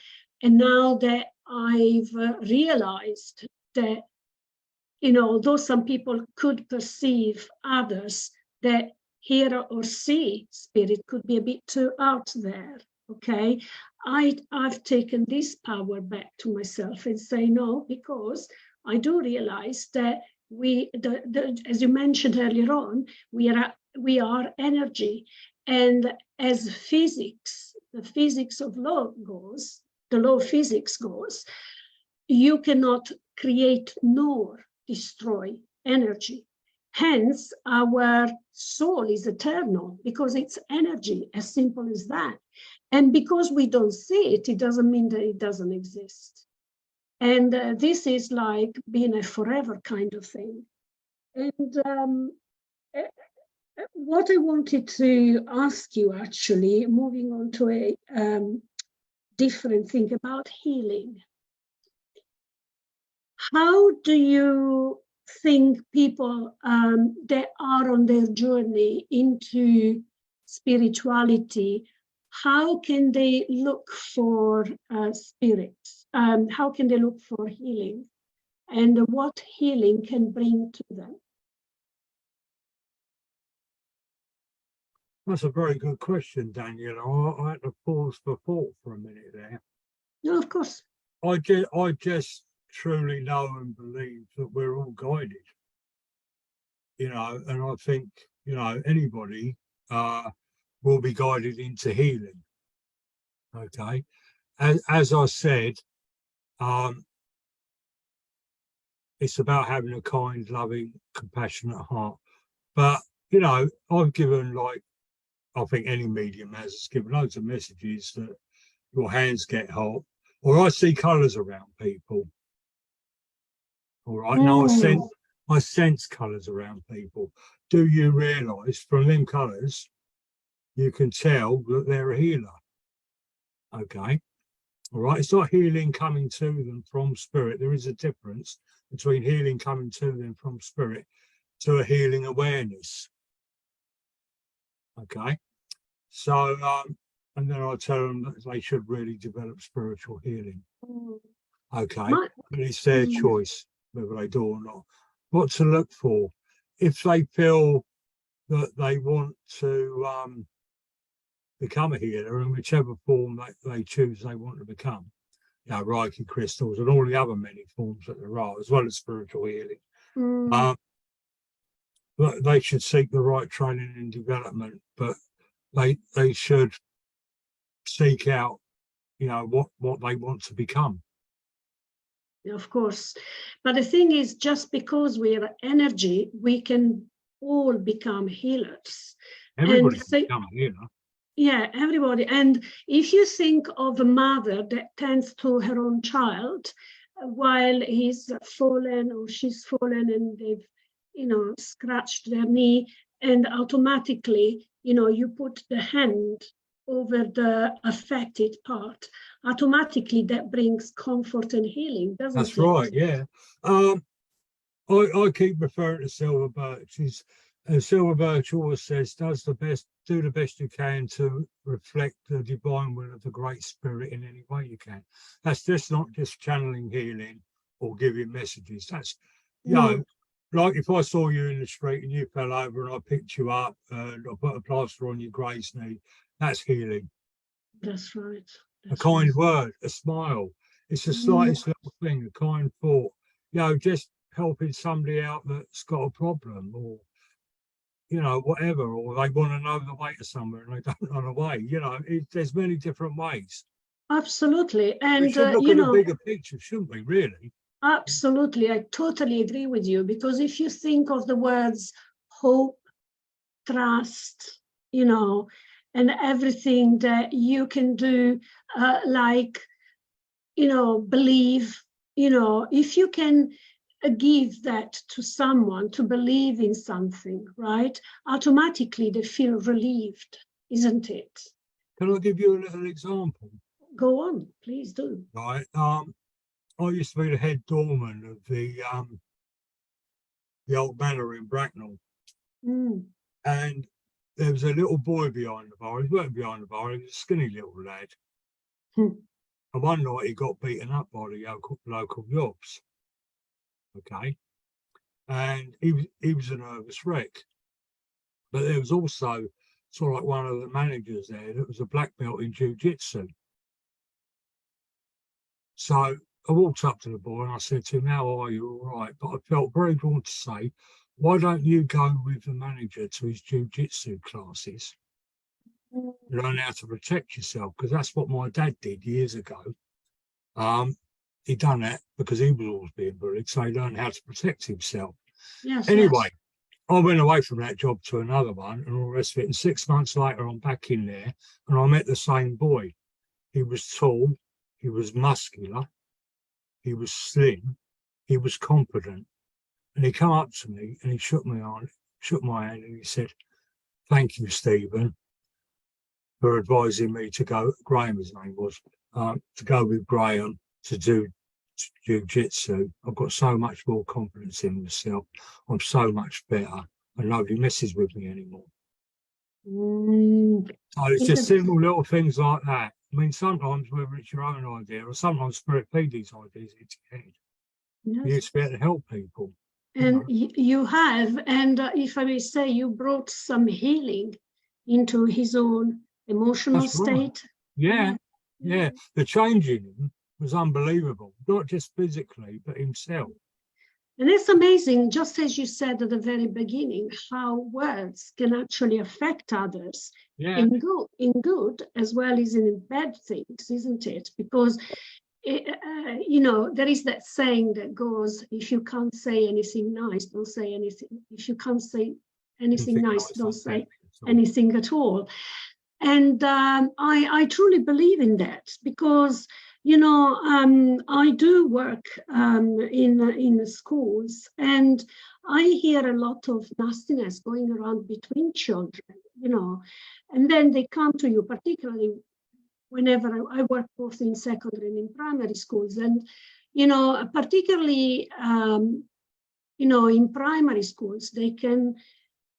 now that I've realized that, although some people could perceive others, that hear or see spirit could be a bit too out there. Okay, I've taken this power back to myself and say no, because I do realize that as you mentioned earlier on, we are energy, and as physics, the physics of law goes, the law of physics goes, you cannot create nor destroy energy. Hence, our soul is eternal because it's energy, as simple as that. And because we don't see it, it doesn't mean that it doesn't exist. And this is like being a forever kind of thing. And what I wanted to ask you, actually, moving on to a different thing about healing. How do you think people that are on their journey into spirituality, how can they look for spirits? How can they look for healing? And what healing can bring to them? That's a very good question, Daniel. I had to pause for thought for a minute there. No, of course. I just truly know and believe that we're all guided, and I think, anybody will be guided into healing. Okay. As I said, it's about having a kind, loving, compassionate heart. But, I've given, like, I think any medium has given loads of messages that your hands get hot, or I see colours around people. All right. Now I sense colours around people. Do you realise from them colours, you can tell that they're a healer? Okay. All right. It's not healing coming to them from spirit. There is a difference between healing coming to them from spirit to a healing awareness. Okay. So, and then I tell them that they should really develop spiritual healing. Okay. But it's their choice whether they do or not. What to look for. If they feel that they want to become a healer in whichever form they choose they want to become, Reiki crystals and all the other many forms that there are, as well as spiritual healing. But they should seek the right training and development, but they should seek out, what they want to become. Of course. But the thing is, just because we are energy, we can all become healers. Everybody can become a healer. Yeah, everybody. And if you think of a mother that tends to her own child while he's fallen or she's fallen and they've, scratched their knee, and automatically, you put the hand over the affected part, automatically that brings comfort and healing, doesn't it? That's right, yeah. I keep referring to Silver Birch. Silver Birch always says, do the best you can to reflect the divine will of the Great Spirit in any way you can. That's just not just channeling healing or giving messages. That's, like if I saw you in the street and you fell over and I picked you up and I put a plaster on your grace knee, that's healing. That's right. A kind word, a smile. It's the slightest little thing, a kind thought. Just helping somebody out that's got a problem or, whatever, or they want to know the way to somewhere and they don't know the way. There's many different ways. Absolutely. And, we should look at the bigger picture, shouldn't we, really? Absolutely. I totally agree with you, because if you think of the words hope, trust, and everything that you can do, believe, if you can give that to someone to believe in something, right? Automatically they feel relieved, isn't it? Can I give you a little example? Go on, please do. Right. I used to be the head doorman of the old manor in Bracknell. And there was a little boy behind the bar. He wasn't behind the bar, he was a skinny little lad. And one night he got beaten up by the local yobs. Okay. And he was a nervous wreck. But there was also sort of like one of the managers there that was a black belt in jiu-jitsu. So I walked up to the boy and I said to him, how are you? All right. But I felt very drawn to say, why don't you go with the manager to his jiu-jitsu classes? Learn how to protect yourself, because that's what my dad did years ago. He done that because he was always being bullied, so he learned how to protect himself. Yes. Anyway, I went away from that job to another one and all the rest of it. And 6 months later, I'm back in there and I met the same boy. He was tall, he was muscular, he was slim, he was confident. And he came up to me and he shook my hand and he said, thank you, Stephen, for advising me to go, Graham his name was, to go with Graham to do jiu-jitsu. I've got so much more confidence in myself. I'm so much better and nobody messes with me anymore. So it's just simple little things like that. I mean, sometimes whether it's your own idea or sometimes spirit feed these ideas into your head. You used to be able to help people. And you have, and if I may say, you brought some healing into his own emotional That's right. state. Yeah, yeah. The change in him was unbelievable, not just physically, but himself. And it's amazing, just as you said at the very beginning, how words can actually affect others in good as well as in bad things, isn't it? Because, there is that saying that goes, if you can't say anything nice, don't say anything. If you can't say anything nice, don't say anything at all. And I truly believe in that because, I do work in schools, and I hear a lot of nastiness going around between children, and then they come to you, particularly whenever I work both in secondary and in primary schools. And, particularly, in primary schools, they can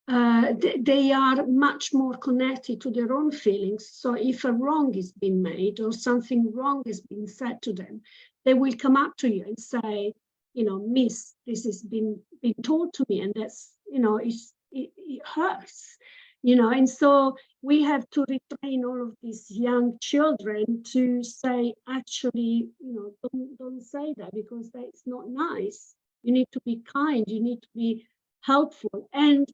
they are much more connected to their own feelings. So if a wrong is being made or something wrong is being said to them, they will come up to you and say, Miss, this has been told to me, and that's, it hurts, and so we have to retrain all of these young children to say, actually, don't say that, because that's not nice. You need to be kind, you need to be helpful. And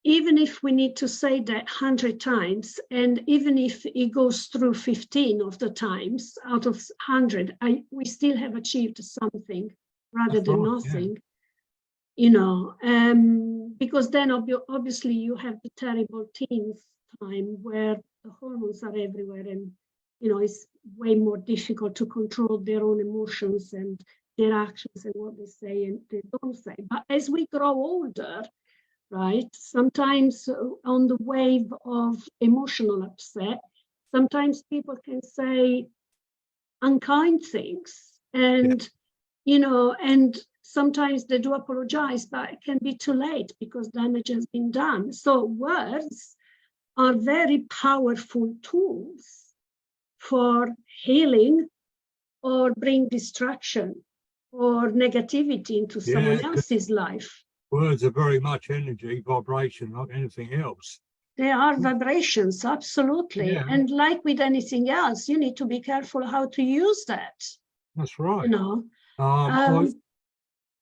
even if we need to say that 100 times, and even if it goes through 15 of the times out of 100, we still have achieved something rather than nothing, because then obviously you have the terrible teens time where the hormones are everywhere, and, it's way more difficult to control their own emotions and their actions and what they say and they don't say. But as we grow older, right, sometimes on the wave of emotional upset, sometimes people can say unkind things, and and sometimes they do apologize, but it can be too late because damage has been done. So words are very powerful tools for healing or bring distraction or negativity into someone else's life. Words are very much energy, vibration, like anything else. They are vibrations, absolutely. Yeah. And like with anything else, you need to be careful how to use that. That's right.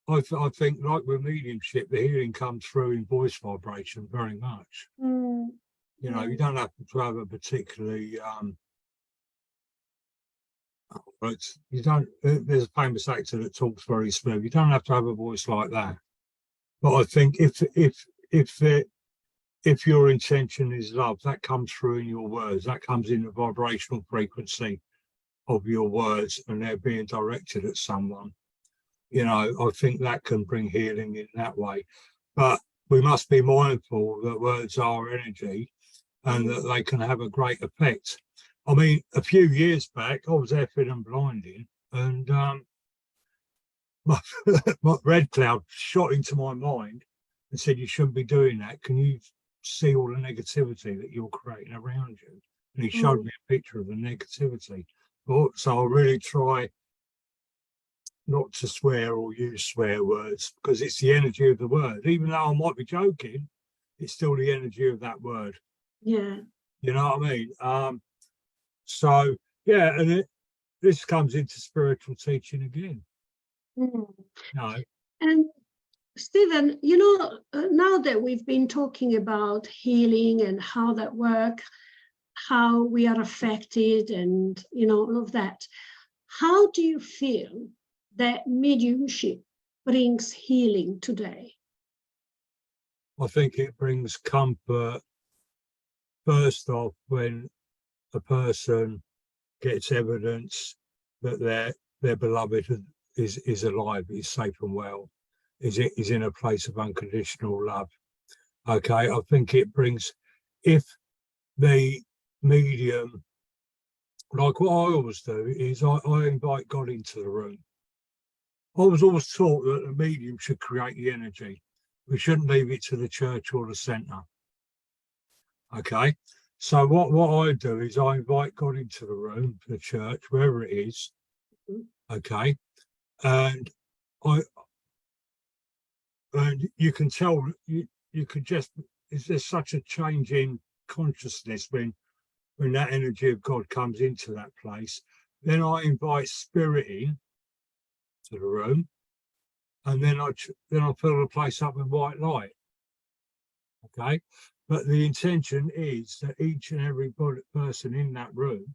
I think, like with mediumship, the healing comes through in voice vibration very much. You don't have to have a particularly there's a famous actor that talks very smooth. You don't have to have a voice like that. But I think if your intention is love, that comes through in your words. That comes in the vibrational frequency of your words, and they're being directed at someone. I think that can bring healing in that way. But we must be mindful that words are energy and that they can have a great effect. I mean, a few years back, I was effing and blinding, and my red cloud shot into my mind and said, you shouldn't be doing that. Can you see all the negativity that you're creating around you? And he showed me a picture of the negativity. So I really try not to swear or use swear words, because it's the energy of the word. Even though I might be joking, it's still the energy of that word. Yeah. You know what I mean? So, yeah, and this comes into spiritual teaching again. No. And Stephen, now that we've been talking about healing and how that works, how we are affected and, all of that, how do you feel that mediumship brings healing today? I think it brings comfort, first off, when a person gets evidence that their beloved is alive, is safe and well, is in a place of unconditional love. Okay, I think it brings, if the medium, like what I always do, is I invite God into the room. I was always taught that the medium should create the energy. We shouldn't leave it to the church or the centre. Okay, so what I do is I invite God into the room, the church, wherever it is. Okay, and you can tell, you could just, there's such a change in consciousness when that energy of God comes into that place. Then I invite spirit in to the room, and then I fill the place up with white light. Okay, but the intention is that each and every person in that room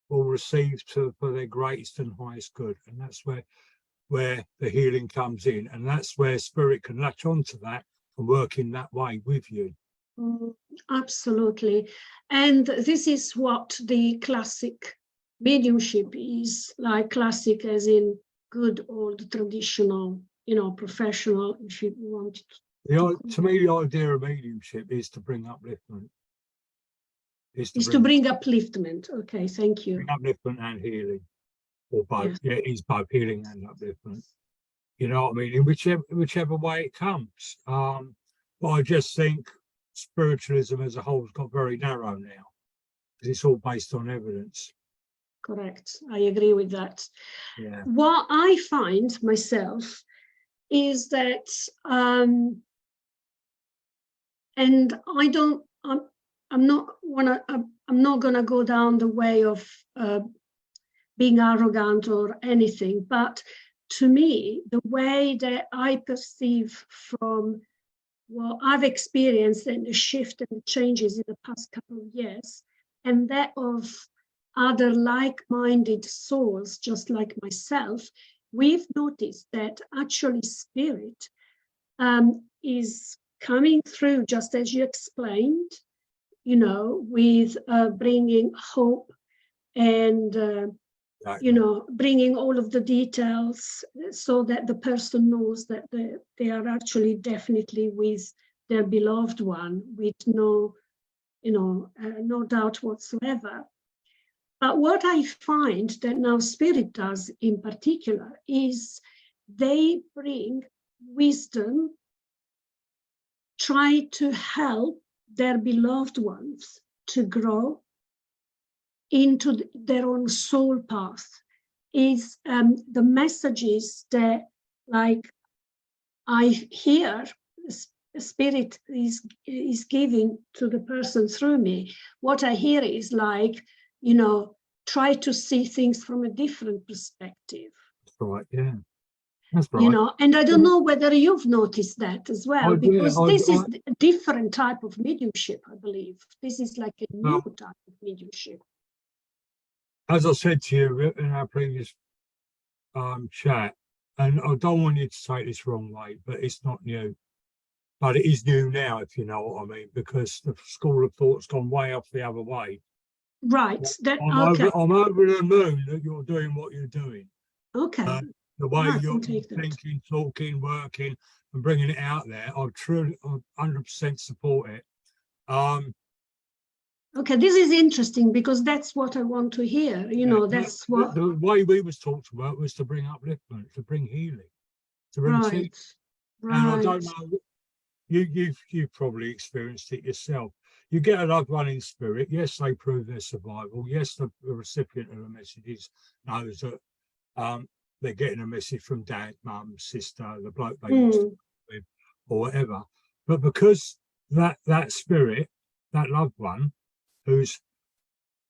will receive for their greatest and highest good, and that's where the healing comes in, and that's where spirit can latch onto that and work in that way with you. Absolutely. And this is what the classic mediumship is, like classic as in good old traditional, professional, if you want To me, the idea of mediumship is to bring upliftment. Is to bring upliftment. Okay, thank you. Bring upliftment and healing, or both. Yes. Yeah, it is both healing and upliftment. You know what I mean? In whichever way it comes. But I just think spiritualism as a whole has got very narrow now, because it's all based on evidence. Correct. I agree with that. Yeah. What I find myself is that, and I'm not gonna go down the way of being arrogant or anything, but to me, the way that I perceive from what I've experienced and the shift and the changes in the past couple of years, and that of other like-minded souls, just like myself, we've noticed that actually spirit is coming through, just as you explained, with bringing hope and bringing all of the details so that the person knows that they are actually definitely with their beloved one, with no doubt whatsoever. But what I find that now spirit does in particular is they bring wisdom, try to help their beloved ones to grow into their own soul path. Is the messages that, like, I hear spirit is giving to the person through me. What I hear is like, try to see things from a different perspective. That's right, yeah. That's right. And I don't know whether you've noticed that as well, because this is a different type of mediumship, I believe. This is like a new type of mediumship. As I said to you in our previous chat, and I don't want you to take this wrong way, but it's not new. But it is new now, if you know what I mean, because the school of thought's gone way off the other way. Right. I'm over the moon that you're doing what you're doing. Okay. The way you're thinking, talking, working, and bringing it out there, I 100% support it. Okay, this is interesting because that's what I want to hear. That's what the way we was talked about was to bring upliftment, to bring healing, to bring peace. Right. And I don't know, you've probably experienced it yourself. You get a loved one in spirit. Yes, they prove their survival. Yes, the recipient of the messages knows that they're getting a message from dad, mum, sister, the bloke they used to work with, or whatever. But because that spirit, that loved one, who's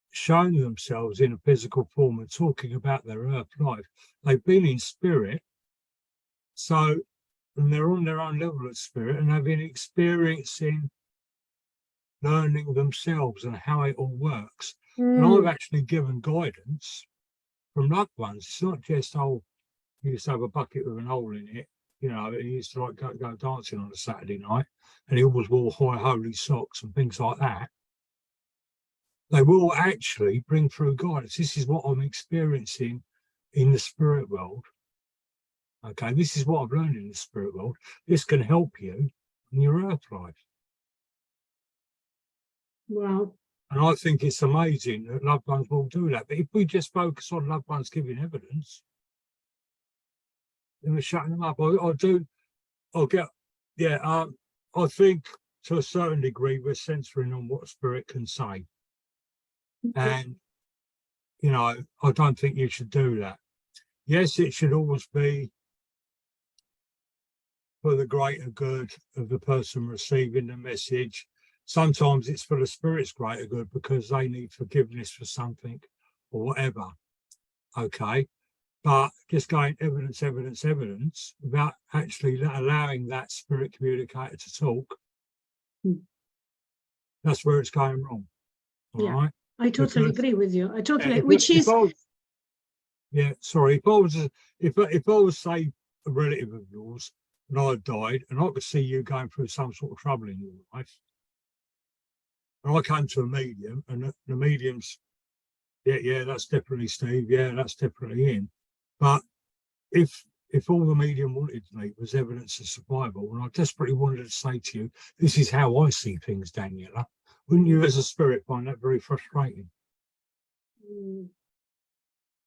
shown themselves in a physical form and talking about their earth life, they've been in spirit. So, and they're on their own level of spirit, and they've been experiencing learning themselves and how it all works. And I've actually given guidance from loved ones. It's not just, you used to have a bucket with an hole in it. He used to like go dancing on a Saturday night, and he always wore high holy socks and things like that. They will actually bring through guidance. This is what I'm experiencing in the spirit world. Okay, this is what I've learned in the spirit world. This can help you in your earth life. Wow. And I think it's amazing that loved ones will do that. But if we just focus on loved ones giving evidence, then we're shutting them up. I think to a certain degree we're censoring on what spirit can say. And, I don't think you should do that. Yes, it should always be for the greater good of the person receiving the message. Sometimes it's for the spirit's greater good because they need forgiveness for something or whatever. Okay. But just going evidence, evidence, evidence without actually allowing that spirit communicator to talk, that's where it's going wrong. All right. I totally agree with you. I totally, if I was, say, a relative of yours and I died and I could see you going through some sort of trouble in your life, and I came to a medium and the medium's, yeah, that's definitely Steve, yeah, that's definitely in. But if all the medium wanted me was evidence of survival, and I desperately wanted to say to you, this is how I see things, Daniela, wouldn't you as a spirit find that very frustrating?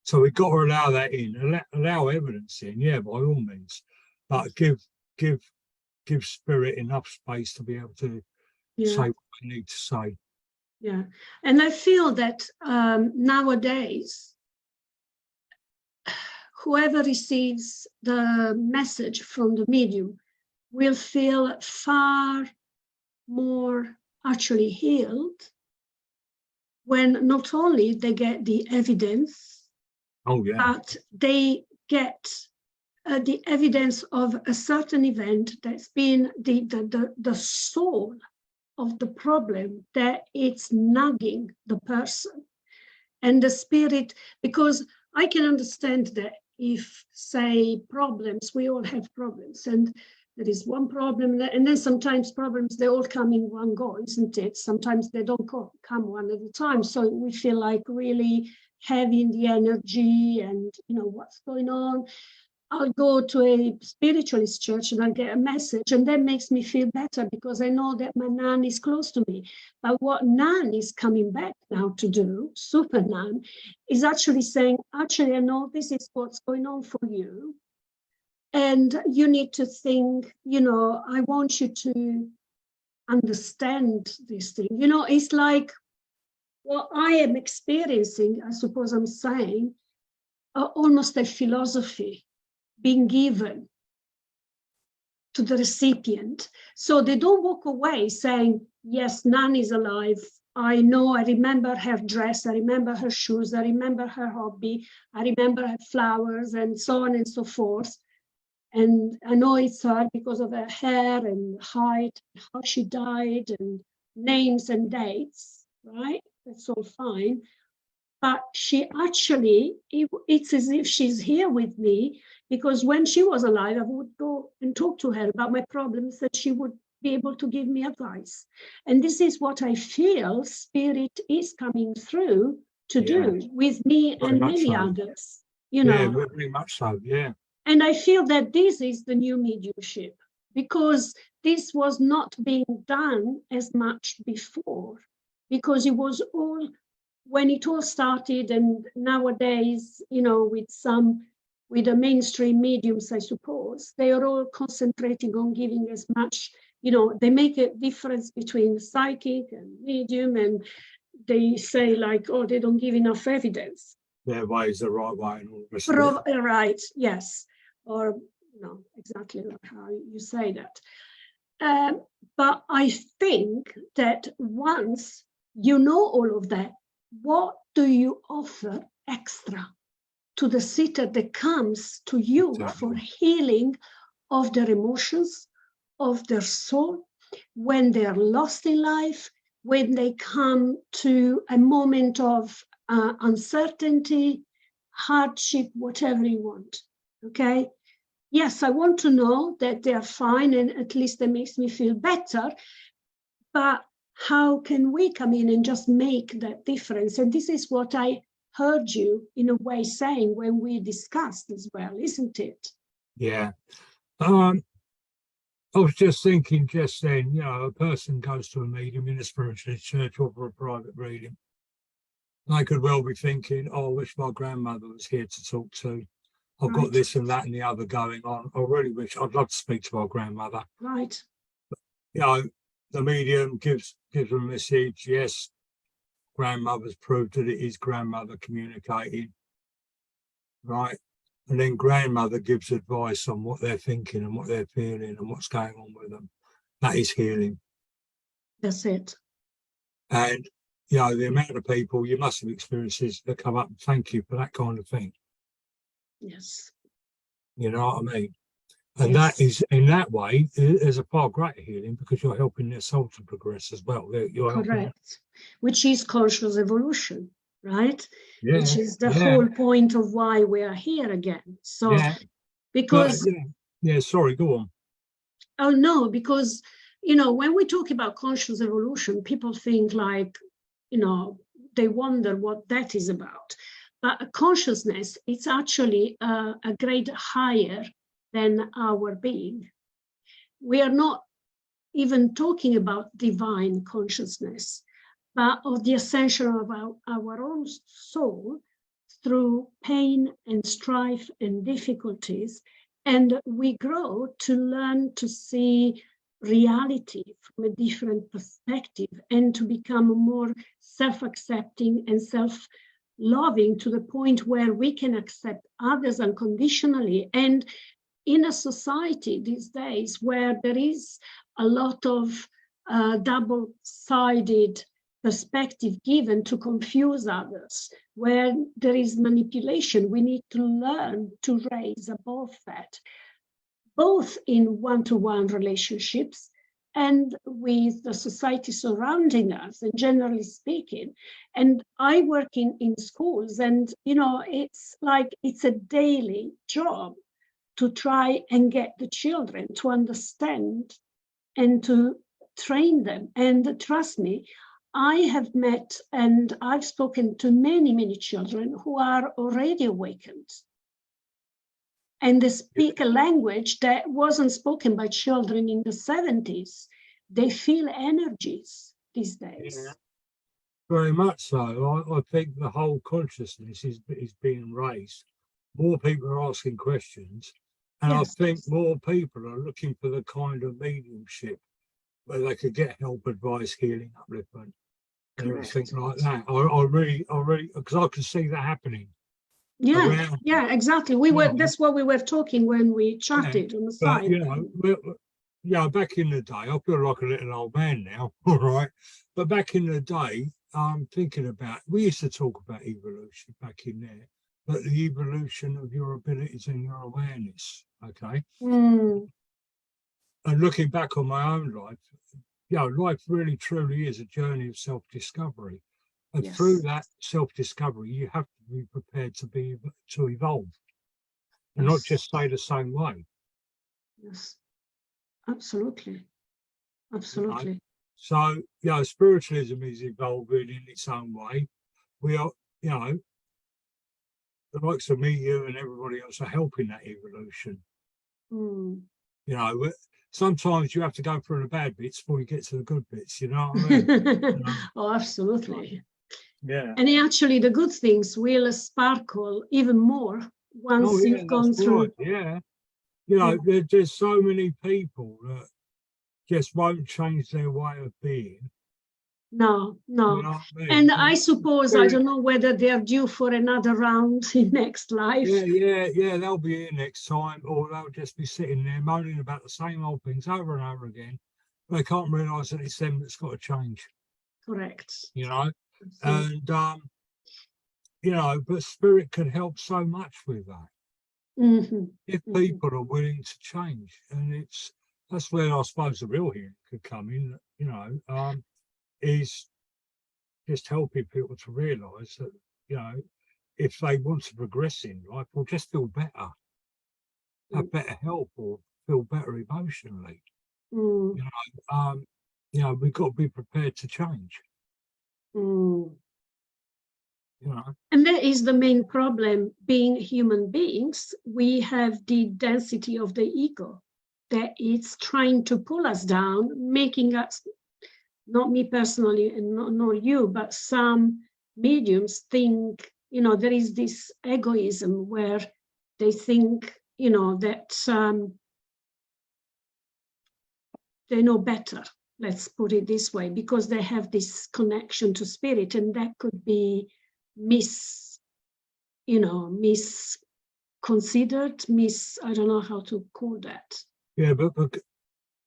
So we've got to allow that in, allow evidence in, yeah, by all means, but give spirit enough space to be able to say what we need to say. Yeah, and I feel that nowadays, whoever receives the message from the medium will feel far more actually healed when not only they get the evidence, but they get the evidence of a certain event that's been the soul of the problem, that it's nagging the person. And the spirit, because I can understand that if, say, problems, we all have problems, and there is one problem, and then sometimes problems, they all come in one go, isn't it? Sometimes they don't come one at a time. So we feel like really heavy in the energy and, what's going on. I'll go to a spiritualist church and I'll get a message, and that makes me feel better because I know that my Nan is close to me. But what Nan is coming back now to do, Super Nan, is actually saying, actually, I know this is what's going on for you. And you need to think, I want you to understand this thing. It's like what I am experiencing, I suppose I'm saying, almost a philosophy being given to the recipient. So they don't walk away saying, yes, Nan is alive. I know, I remember her dress, I remember her shoes, I remember her hobby, I remember her flowers, and so on and so forth. And I know it's her because of her hair and height, how she died, and names and dates, right? That's all fine. But she actually, it's as if she's here with me, because when she was alive, I would go and talk to her about my problems, that she would be able to give me advice. And this is what I feel Spirit is coming through to do with me and many others. Yeah, very much so, yeah. And I feel that this is the new mediumship, because this was not being done as much before, because it was all, when it all started, and nowadays, with the mainstream mediums, I suppose, they are all concentrating on giving as much, they make a difference between psychic and medium, and they say like, oh, they don't give enough evidence. Their way is the right way. And all this right, yes. Or no, exactly like how you say that. But I think that once you know all of that, what do you offer extra to the sitter that comes to you for healing of their emotions, of their soul, when they are lost in life, when they come to a moment of uncertainty, hardship, whatever you want, okay? Yes, I want to know that they are fine, and at least that makes me feel better, but how can we come in and just make that difference? And this is what I heard you, in a way, saying when we discussed as well, isn't it? Yeah. I was just thinking just then, a person goes to a medium in a spiritualist church or for a private reading. They could well be thinking, oh, I wish my grandmother was here to talk to. I've got this and that and the other going on. I really wish, I'd love to speak to my grandmother. Right. The medium gives them a message. Yes, grandmother's proved that it is grandmother communicating. Right. And then grandmother gives advice on what they're thinking and what they're feeling and what's going on with them. That is healing. That's it. And, you know, the amount of people, you must have experiences that come up and thank you for that kind of thing. Yes. You know what I mean? And Yes. that is, in that way, there's a far greater healing because you're helping their soul to progress as well. You're correct. Which is conscious evolution, right? Yeah, which is the yeah, whole point of why we are here again. So, yeah. But, because, yeah, sorry, go on. oh no, because, you know, when we talk about conscious evolution, people think like, you know, they wonder what that is about. But a consciousness, it's actually a grade higher than our being. We are not even talking about divine consciousness, but of the ascension of our own soul through pain and strife and difficulties. And we grow to learn to see reality from a different perspective and to become more self-accepting and self-loving to the point where we can accept others unconditionally. And in a society these days where there is a lot of double-sided perspective given to confuse others, where there is manipulation, we need to learn to raise above that, both in one-to-one relationships and with the society surrounding us, and generally speaking. And I work in schools, and you know, it's like it's a daily job to try and get the children to understand and to train them. And trust me, I have met and I've spoken to many, many children who are already awakened. And they speak a language that wasn't spoken by children in the 70s. They feel energies these days. Yeah, very much so. I think the whole consciousness is being raised. More people are asking questions. And Yes. I think more people are looking for the kind of mediumship where they could get help, advice, healing, upliftment, and everything like that. I really, because I can see that happening. Yeah, Around. yeah, exactly. That's what we were talking when we chatted on the side. But, you know, back in the day, I feel like a little old man now, all right? But back in the day, I'm thinking about, we used to talk about evolution back in there, but the evolution of your abilities and your awareness, okay? Mm. And looking back on my own life, you know, life really truly is a journey of self-discovery. And Yes. through that self-discovery, you have to be prepared to evolve and not just stay the same way. Yes, absolutely. Absolutely. You know? So, you know, spiritualism is evolving in its own way. We are, you know, the likes of me, you, and everybody else are helping that evolution. Mm. You know, sometimes you have to go through the bad bits before you get to the good bits, you know what I mean? Oh, absolutely. Yeah. And actually, the good things will sparkle even more once you've gone through. Right. Yeah. You know, there's so many people that just won't change their way of being. No. You know what I mean? And I suppose, I don't know whether they're due for another round in next life. Yeah, they'll be here next time, or they'll just be sitting there moaning about the same old things over and over again. They can't realise that it's them that's got to change. Correct. You know? Absolutely. And, you know, but spirit can help so much with that. Mm-hmm. If people are willing to change. And that's where I suppose the real healing could come in, you know, is just helping people to realise that, you know, if they want to progress in life or just feel better, have better health or feel better emotionally, you know, we've got to be prepared to change. You know. And that is the main problem. Being human beings, we have the density of the ego that it's trying to pull us down, making us, not me personally and not you, but some mediums think, you know, there is this egoism where they think, you know, that they know better, let's put it this way, because they have this connection to spirit, and that could be considered, I don't know how to call that. Yeah, but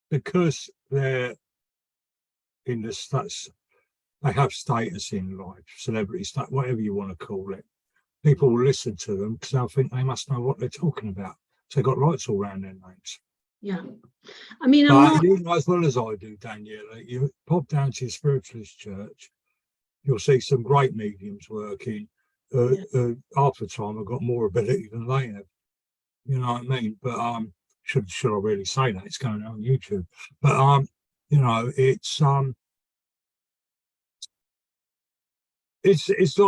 because they're in the status, they have status in life, celebrity status, whatever you want to call it. People will listen to them because they'll think they must know what they're talking about. So they've got lights all around their names. Yeah. I mean, But you know as well as I do, Daniela, you pop down to your spiritualist church, you'll see some great mediums working. Half the time I've got more ability than they have. You know what I mean? But should I really say that? It's going on YouTube. But you know, it's like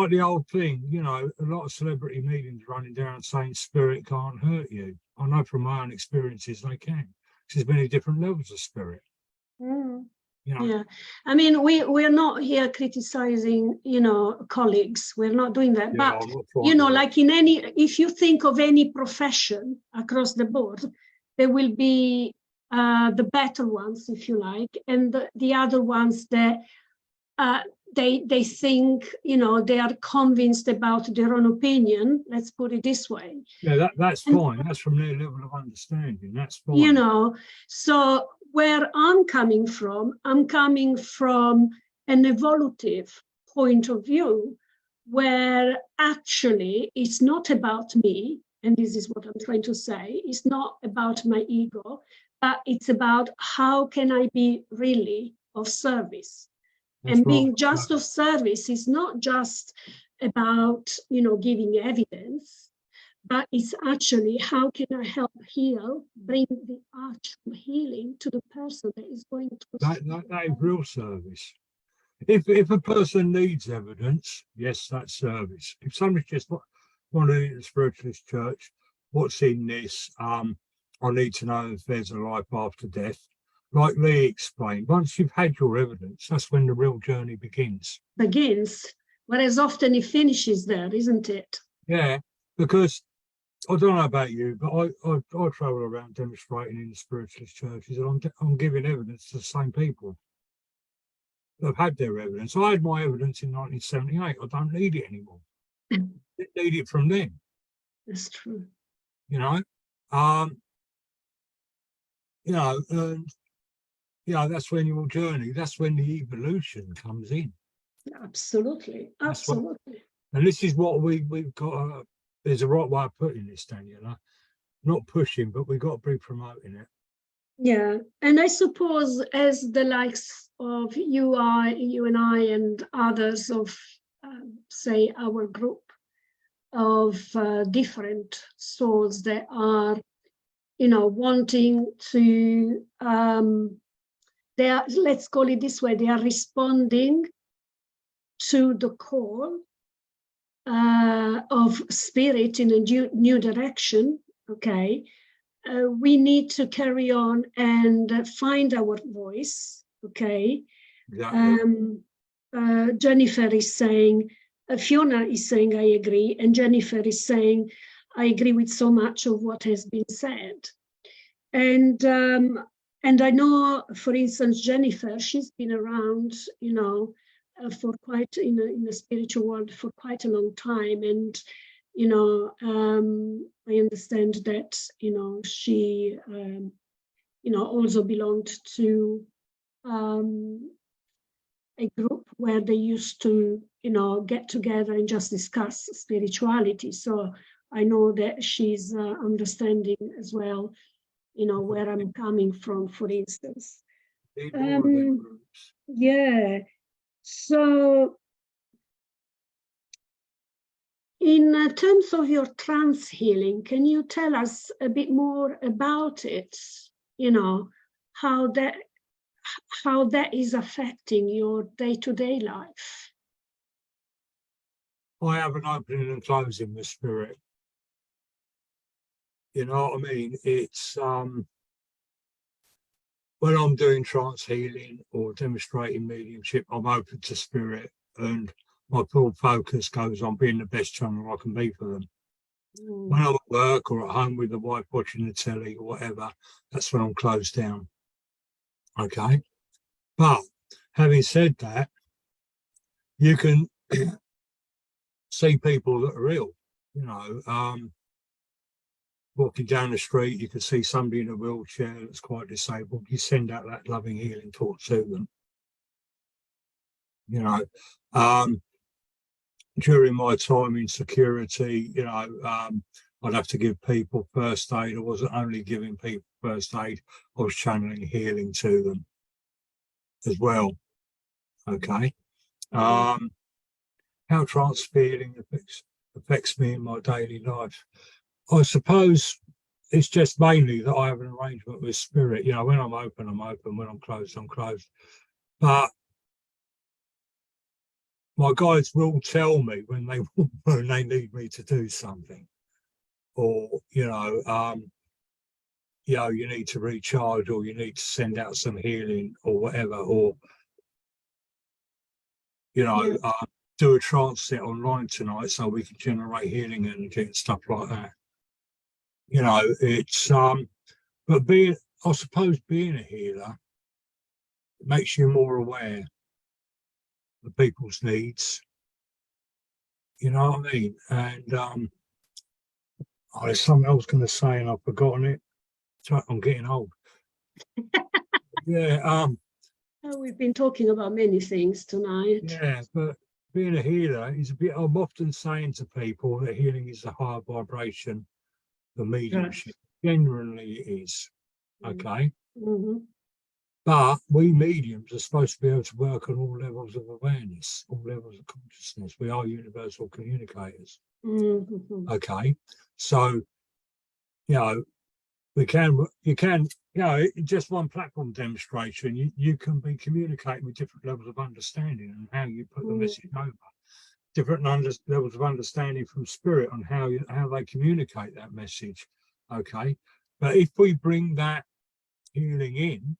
the old thing, you know, a lot of celebrity mediums running down saying spirit can't hurt you. I know from my own experiences they can. There's many different levels of spirit. Mm. You know? Yeah, I mean, we're not here criticizing, you know, colleagues. We're not doing that. Yeah, but, you know, like in any, if you think of any profession across the board, there will be the better ones, if you like, and the other ones that they think, you know, they are convinced about their own opinion. Let's put it this way. Yeah, that's fine. That's from their level of understanding. That's fine. You know, so where I'm coming from an evolutive point of view, where actually it's not about me, and this is what I'm trying to say, it's not about my ego, but it's about how can I be really of service. That's and being just of service is not just about, you know, giving evidence, but it's actually how can I help heal, bring the actual healing to the person that is going to... That is real service. If a person needs evidence, yes, that's service. If somebody's just wanted in the spiritualist church, what's in this? I need to know if there's a life after death. Like Lee explained, once you've had your evidence, that's when the real journey begins. Whereas often it finishes there, isn't it? Yeah, because I don't know about you, but I travel around demonstrating in the spiritualist churches, and I'm giving evidence to the same people that have had their evidence. I had my evidence in 1978. I don't need it anymore. I didn't need it from them. That's true. You know, and you know, that's when your journey, that's when the evolution comes in. Absolutely. And this is what we've got. There's a right way of putting this, Daniela. Not pushing, but we've got to be promoting it. Yeah, and I suppose as the likes of you and I and others of, say, our group of different souls that are, you know, wanting to, they are, let's call it this way, they are responding to the call of spirit in a new direction, okay? We need to carry on and find our voice, okay? Exactly. Jennifer is saying, Fiona is saying, I agree, and Jennifer is saying, I agree with so much of what has been said. And I know, for instance, Jennifer, she's been around, you know, for quite, in the spiritual world for quite a long time. And you know, I understand that, you know, she, you know, also belonged to a group where they used to, you know, get together and just discuss spirituality. So I know that she's understanding as well, you know, where I'm coming from, for instance. Yeah. So, in terms of your trance healing, can you tell us a bit more about it? You know, how that is affecting your day-to-day life? I have an opening and closing with spirit. You know what I mean? It's when I'm doing trance healing or demonstrating mediumship, I'm open to spirit, and my full focus goes on being the best channel I can be for them. When I'm at work or at home with the wife watching the telly or whatever, that's when I'm closed down. Okay. But having said that, you can see people that are ill, you know. walking down the street, you can see somebody in a wheelchair that's quite disabled. You send out that loving healing thought to them. You know, during my time in security, you know, I'd have to give people first aid. I wasn't only giving people first aid, I was channeling healing to them as well. Okay. How trance healing affects me in my daily life. I suppose it's just mainly that I have an arrangement with spirit. You know, when I'm open, I'm open. When I'm closed, I'm closed. But my guides will tell me when they need me to do something, or you know, you need to recharge, or you need to send out some healing, or whatever, or you know, do a trance set online tonight so we can generate healing energy and stuff like that. You know, it's but I suppose being a healer makes you more aware of people's needs. You know what I mean? And there's something I was going to say and I've forgotten it. I'm getting old. Yeah. We've been talking about many things tonight. Yeah, but being a healer is a bit. I'm often saying to people that healing is a higher vibration than mediumship. Right. Genuinely, it is. Okay. Mm-hmm. But we mediums are supposed to be able to work on all levels of awareness, all levels of consciousness. We are universal communicators. Mm-hmm. Okay. So, you know, you can, you know, just one platform demonstration, you can be communicating with different levels of understanding and how you put the message over. Different levels of understanding from spirit on how they communicate that message. Okay. But if we bring that healing in,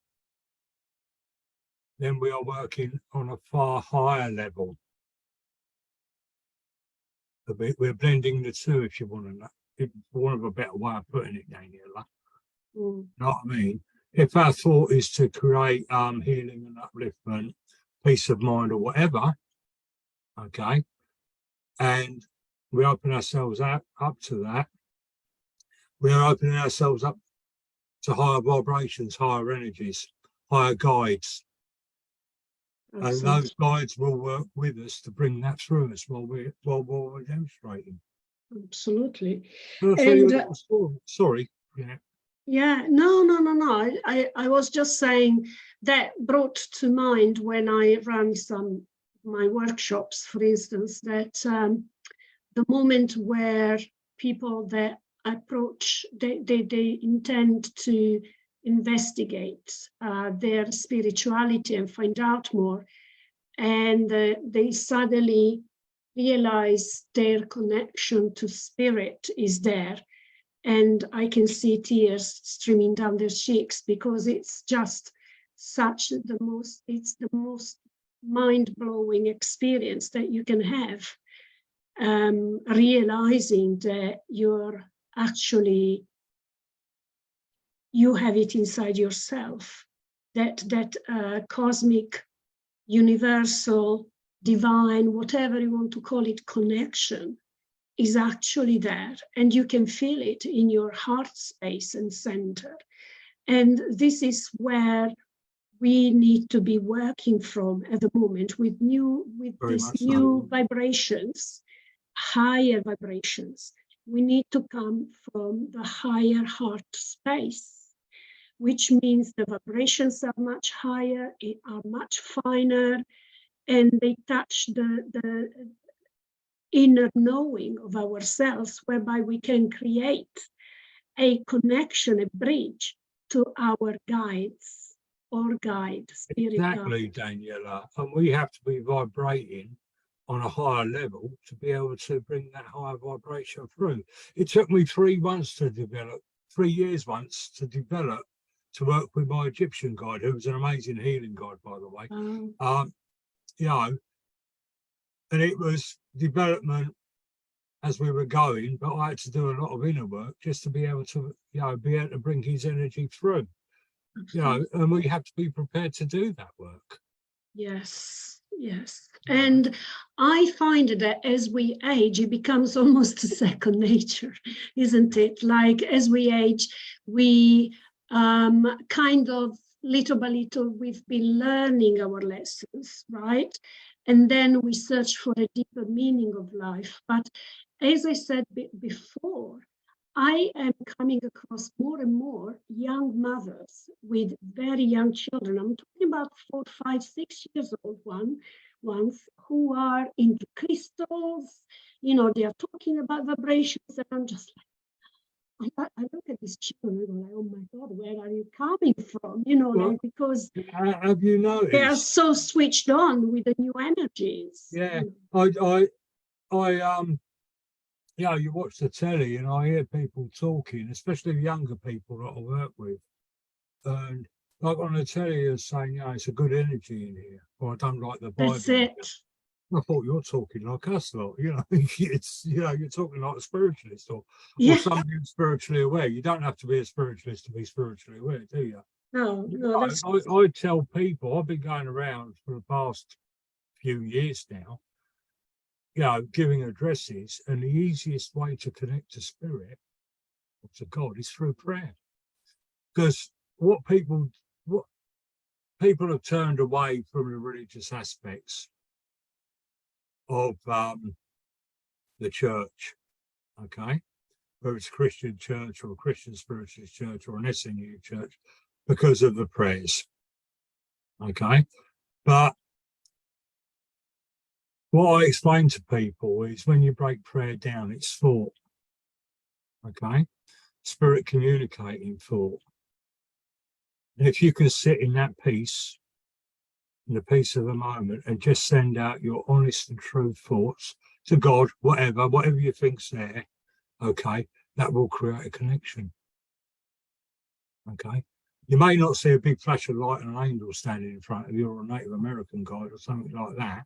then we are working on a far higher level. We're blending the two, if you want to know, if one of a better way of putting it, Daniela. You know what I mean? If our thought is to create healing and upliftment, peace of mind or whatever, okay, and we open ourselves up to that, we are opening ourselves up to higher vibrations, higher energies, higher guides. Absolutely. And those guides will work with us to bring that through us while we're demonstrating. Absolutely. Can I tell you a little story? Sorry. Yeah. Yeah, no. I was just saying that brought to mind when I ran my workshops, for instance, that the moment where people that approach, they intend to investigate their spirituality and find out more, and they suddenly realize their connection to spirit is there. And I can see tears streaming down their cheeks because it's just the most mind-blowing experience that you can have, realizing that you have it inside yourself, that cosmic, universal, divine, whatever you want to call it, connection is actually there, and you can feel it in your heart space and center. And this is where we need to be working from at the moment with these new vibrations, higher vibrations. We need to come from the higher heart space, which means the vibrations are much higher, are much finer, and they touch the inner knowing of ourselves, whereby we can create a connection, a bridge to our guides or spirit exactly, guide. Daniela. And we have to be vibrating on a higher level to be able to bring that higher vibration through. It took me 3 months to develop, 3 years once to develop, to work with my Egyptian guide, who was an amazing healing guide, by the way. You know, and it was development as we were going, but I had to do a lot of inner work just to be able to, be able to bring his energy through. And we have to be prepared to do that work. Yes. Yes. And I find that as we age, it becomes almost a second nature, isn't it? Like as we age, we kind of little by little, we've been learning our lessons, right? And then we search for a deeper meaning of life. But as I said before, I am coming across more and more young mothers with very young children. I'm talking about 4, 5, 6 years old ones who are into crystals. You know, they are talking about vibrations, and I'm just like, I look at these children and go like, oh my God, where are you coming from? You know, Well, like, because have you noticed? they are so switched on with the new energies. Yeah, You know. you know, you watch the telly and I hear people talking, especially younger people that I work with, and like on the telly, you're saying, you know, it's a good energy in here, or I don't like the Bible. That's it. I thought you're talking like us lot, you know. It's, you know, you're talking like a spiritualist or Yeah. somebody who's spiritually aware. You don't have to be a spiritualist to be spiritually aware, do you? No, that's I tell people, I've been going around for the past few years now, you know, giving addresses, and the easiest way to connect to spirit or to God is through prayer. Because what people have turned away from the religious aspects of the church, okay, whether it's a Christian church or a Christian spiritualist church or an SNU church, because of the prayers, okay. But what I explain to people is when you break prayer down, it's thought, okay, spirit communicating thought. And if you can sit in that peace, in the peace of the moment, and just send out your honest and true thoughts to God, whatever you think's there, okay, that will create a connection. Okay. You may not see a big flash of light and an angel standing in front of you, or a Native American guide or something like that,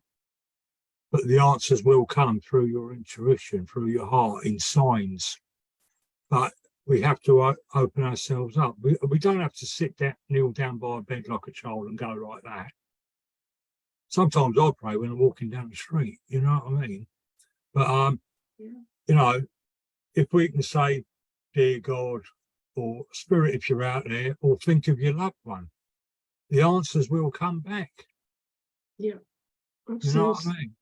but the answers will come through your intuition, through your heart, in signs. But we have to open ourselves up. We don't have to sit down, kneel down by a bed like a child and go like that. Sometimes I pray when I'm walking down the street, you know what I mean? But, you know, if we can say, dear God, or spirit, if you're out there, or think of your loved one, the answers will come back. Yeah, absolutely. You know what I mean?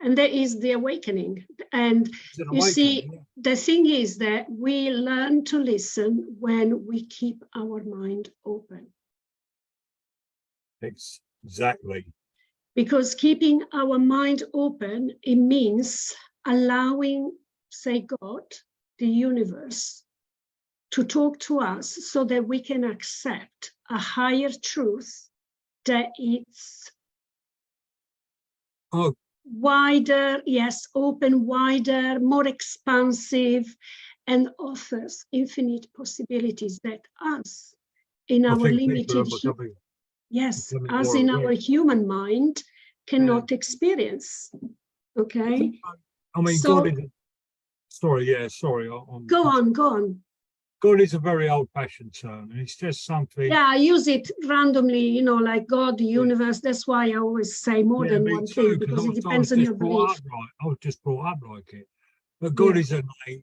And there is the awakening. And you see, the thing is that we learn to listen when we keep our mind open. Exactly. Because keeping our mind open, it means allowing, say, God, the universe, to talk to us so that we can accept a higher truth that it's wider, yes, open, wider, more expansive, and offers infinite possibilities that us in our limited, yes, us in our human mind cannot experience. Okay. I mean, so, God is. Sorry. Go on. God is a very old-fashioned term, and it's just something. Yeah, I use it randomly, you know, like God, the universe. That's why I always say more than one thing, because it depends on your belief. I was just brought up like it. But God is a name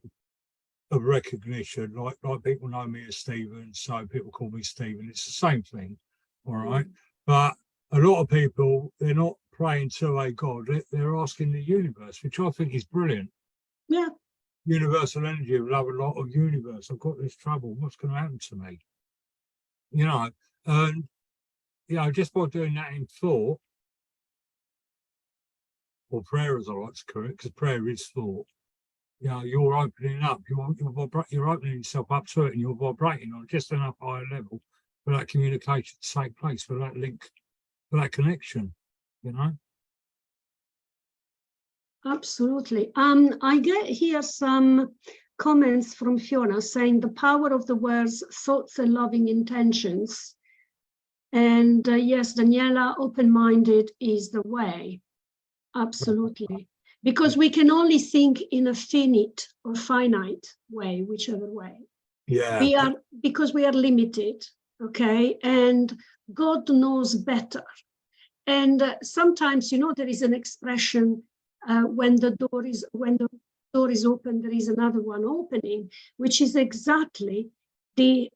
of recognition, like people know me as Stephen, so people call me Stephen. It's the same thing, all right? But a lot of people, they're not praying to a God, they're asking the universe, which I think is brilliant. Yeah. Universal energy, we love a lot of universe. I've got this trouble. What's going to happen to me? You know, and you know, just by doing that in thought, or prayer, as I like to call it, because prayer is thought. You know, you're opening up. You're opening yourself up to it, and you're vibrating on just enough higher level for that communication to take place, for that link, for that connection. You know. Absolutely. I get here some comments from Fiona saying the power of the words thoughts and loving intentions. And yes, Daniela, open-minded is the way. Absolutely. Because we can only think in a finite or finite way, whichever way. Yeah. Because we are limited, okay? And God knows better. And sometimes, you know, there is an expression when the door is open, there is another one opening, which is exactly the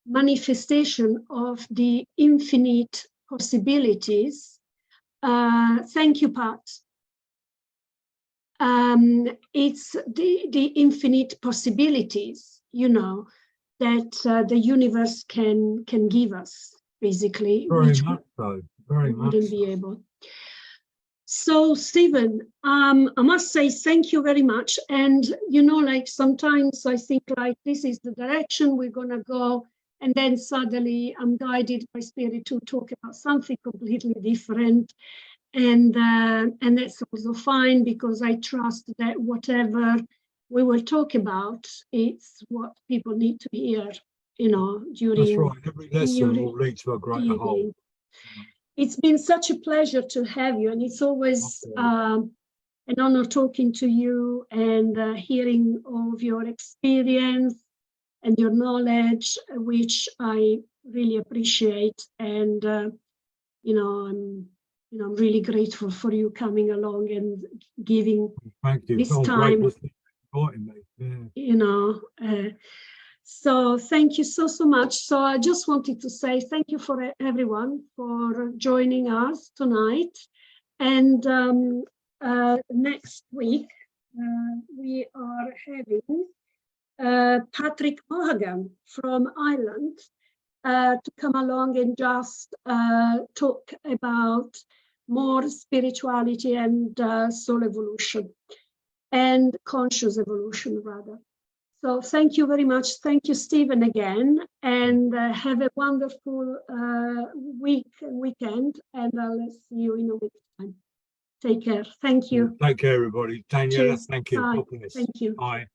manifestation of the infinite possibilities. Thank you, Pat. It's the infinite possibilities, you know, that the universe can give us, basically. Very much so. Very much. Wouldn't be able. So, Stephen, I must say thank you very much. And, you know, like sometimes I think like this is the direction we're going to go. And then suddenly I'm guided by spirit to talk about something completely different. And that's also fine, because I trust that whatever we will talk about, it's what people need to hear, you know, during. That's right. Every lesson will lead to a greater whole. It's been such a pleasure to have you, and it's always an honor talking to you and hearing all of your experience and your knowledge, which I really appreciate. And you know, I'm really grateful for you coming along and giving this time. You know, so thank you so much. So I just wanted to say thank you for everyone for joining us tonight. And next week we are having Patrick Mohagan from Ireland to come along and just talk about more spirituality and soul evolution and conscious evolution, rather. So thank you very much. Thank you, Stephen, again, and have a wonderful week and weekend, and I'll see you in a week's time. Take care. Thank you. Take care, everybody. Daniela, Cheers. thank you. Bye. Thank you. Bye.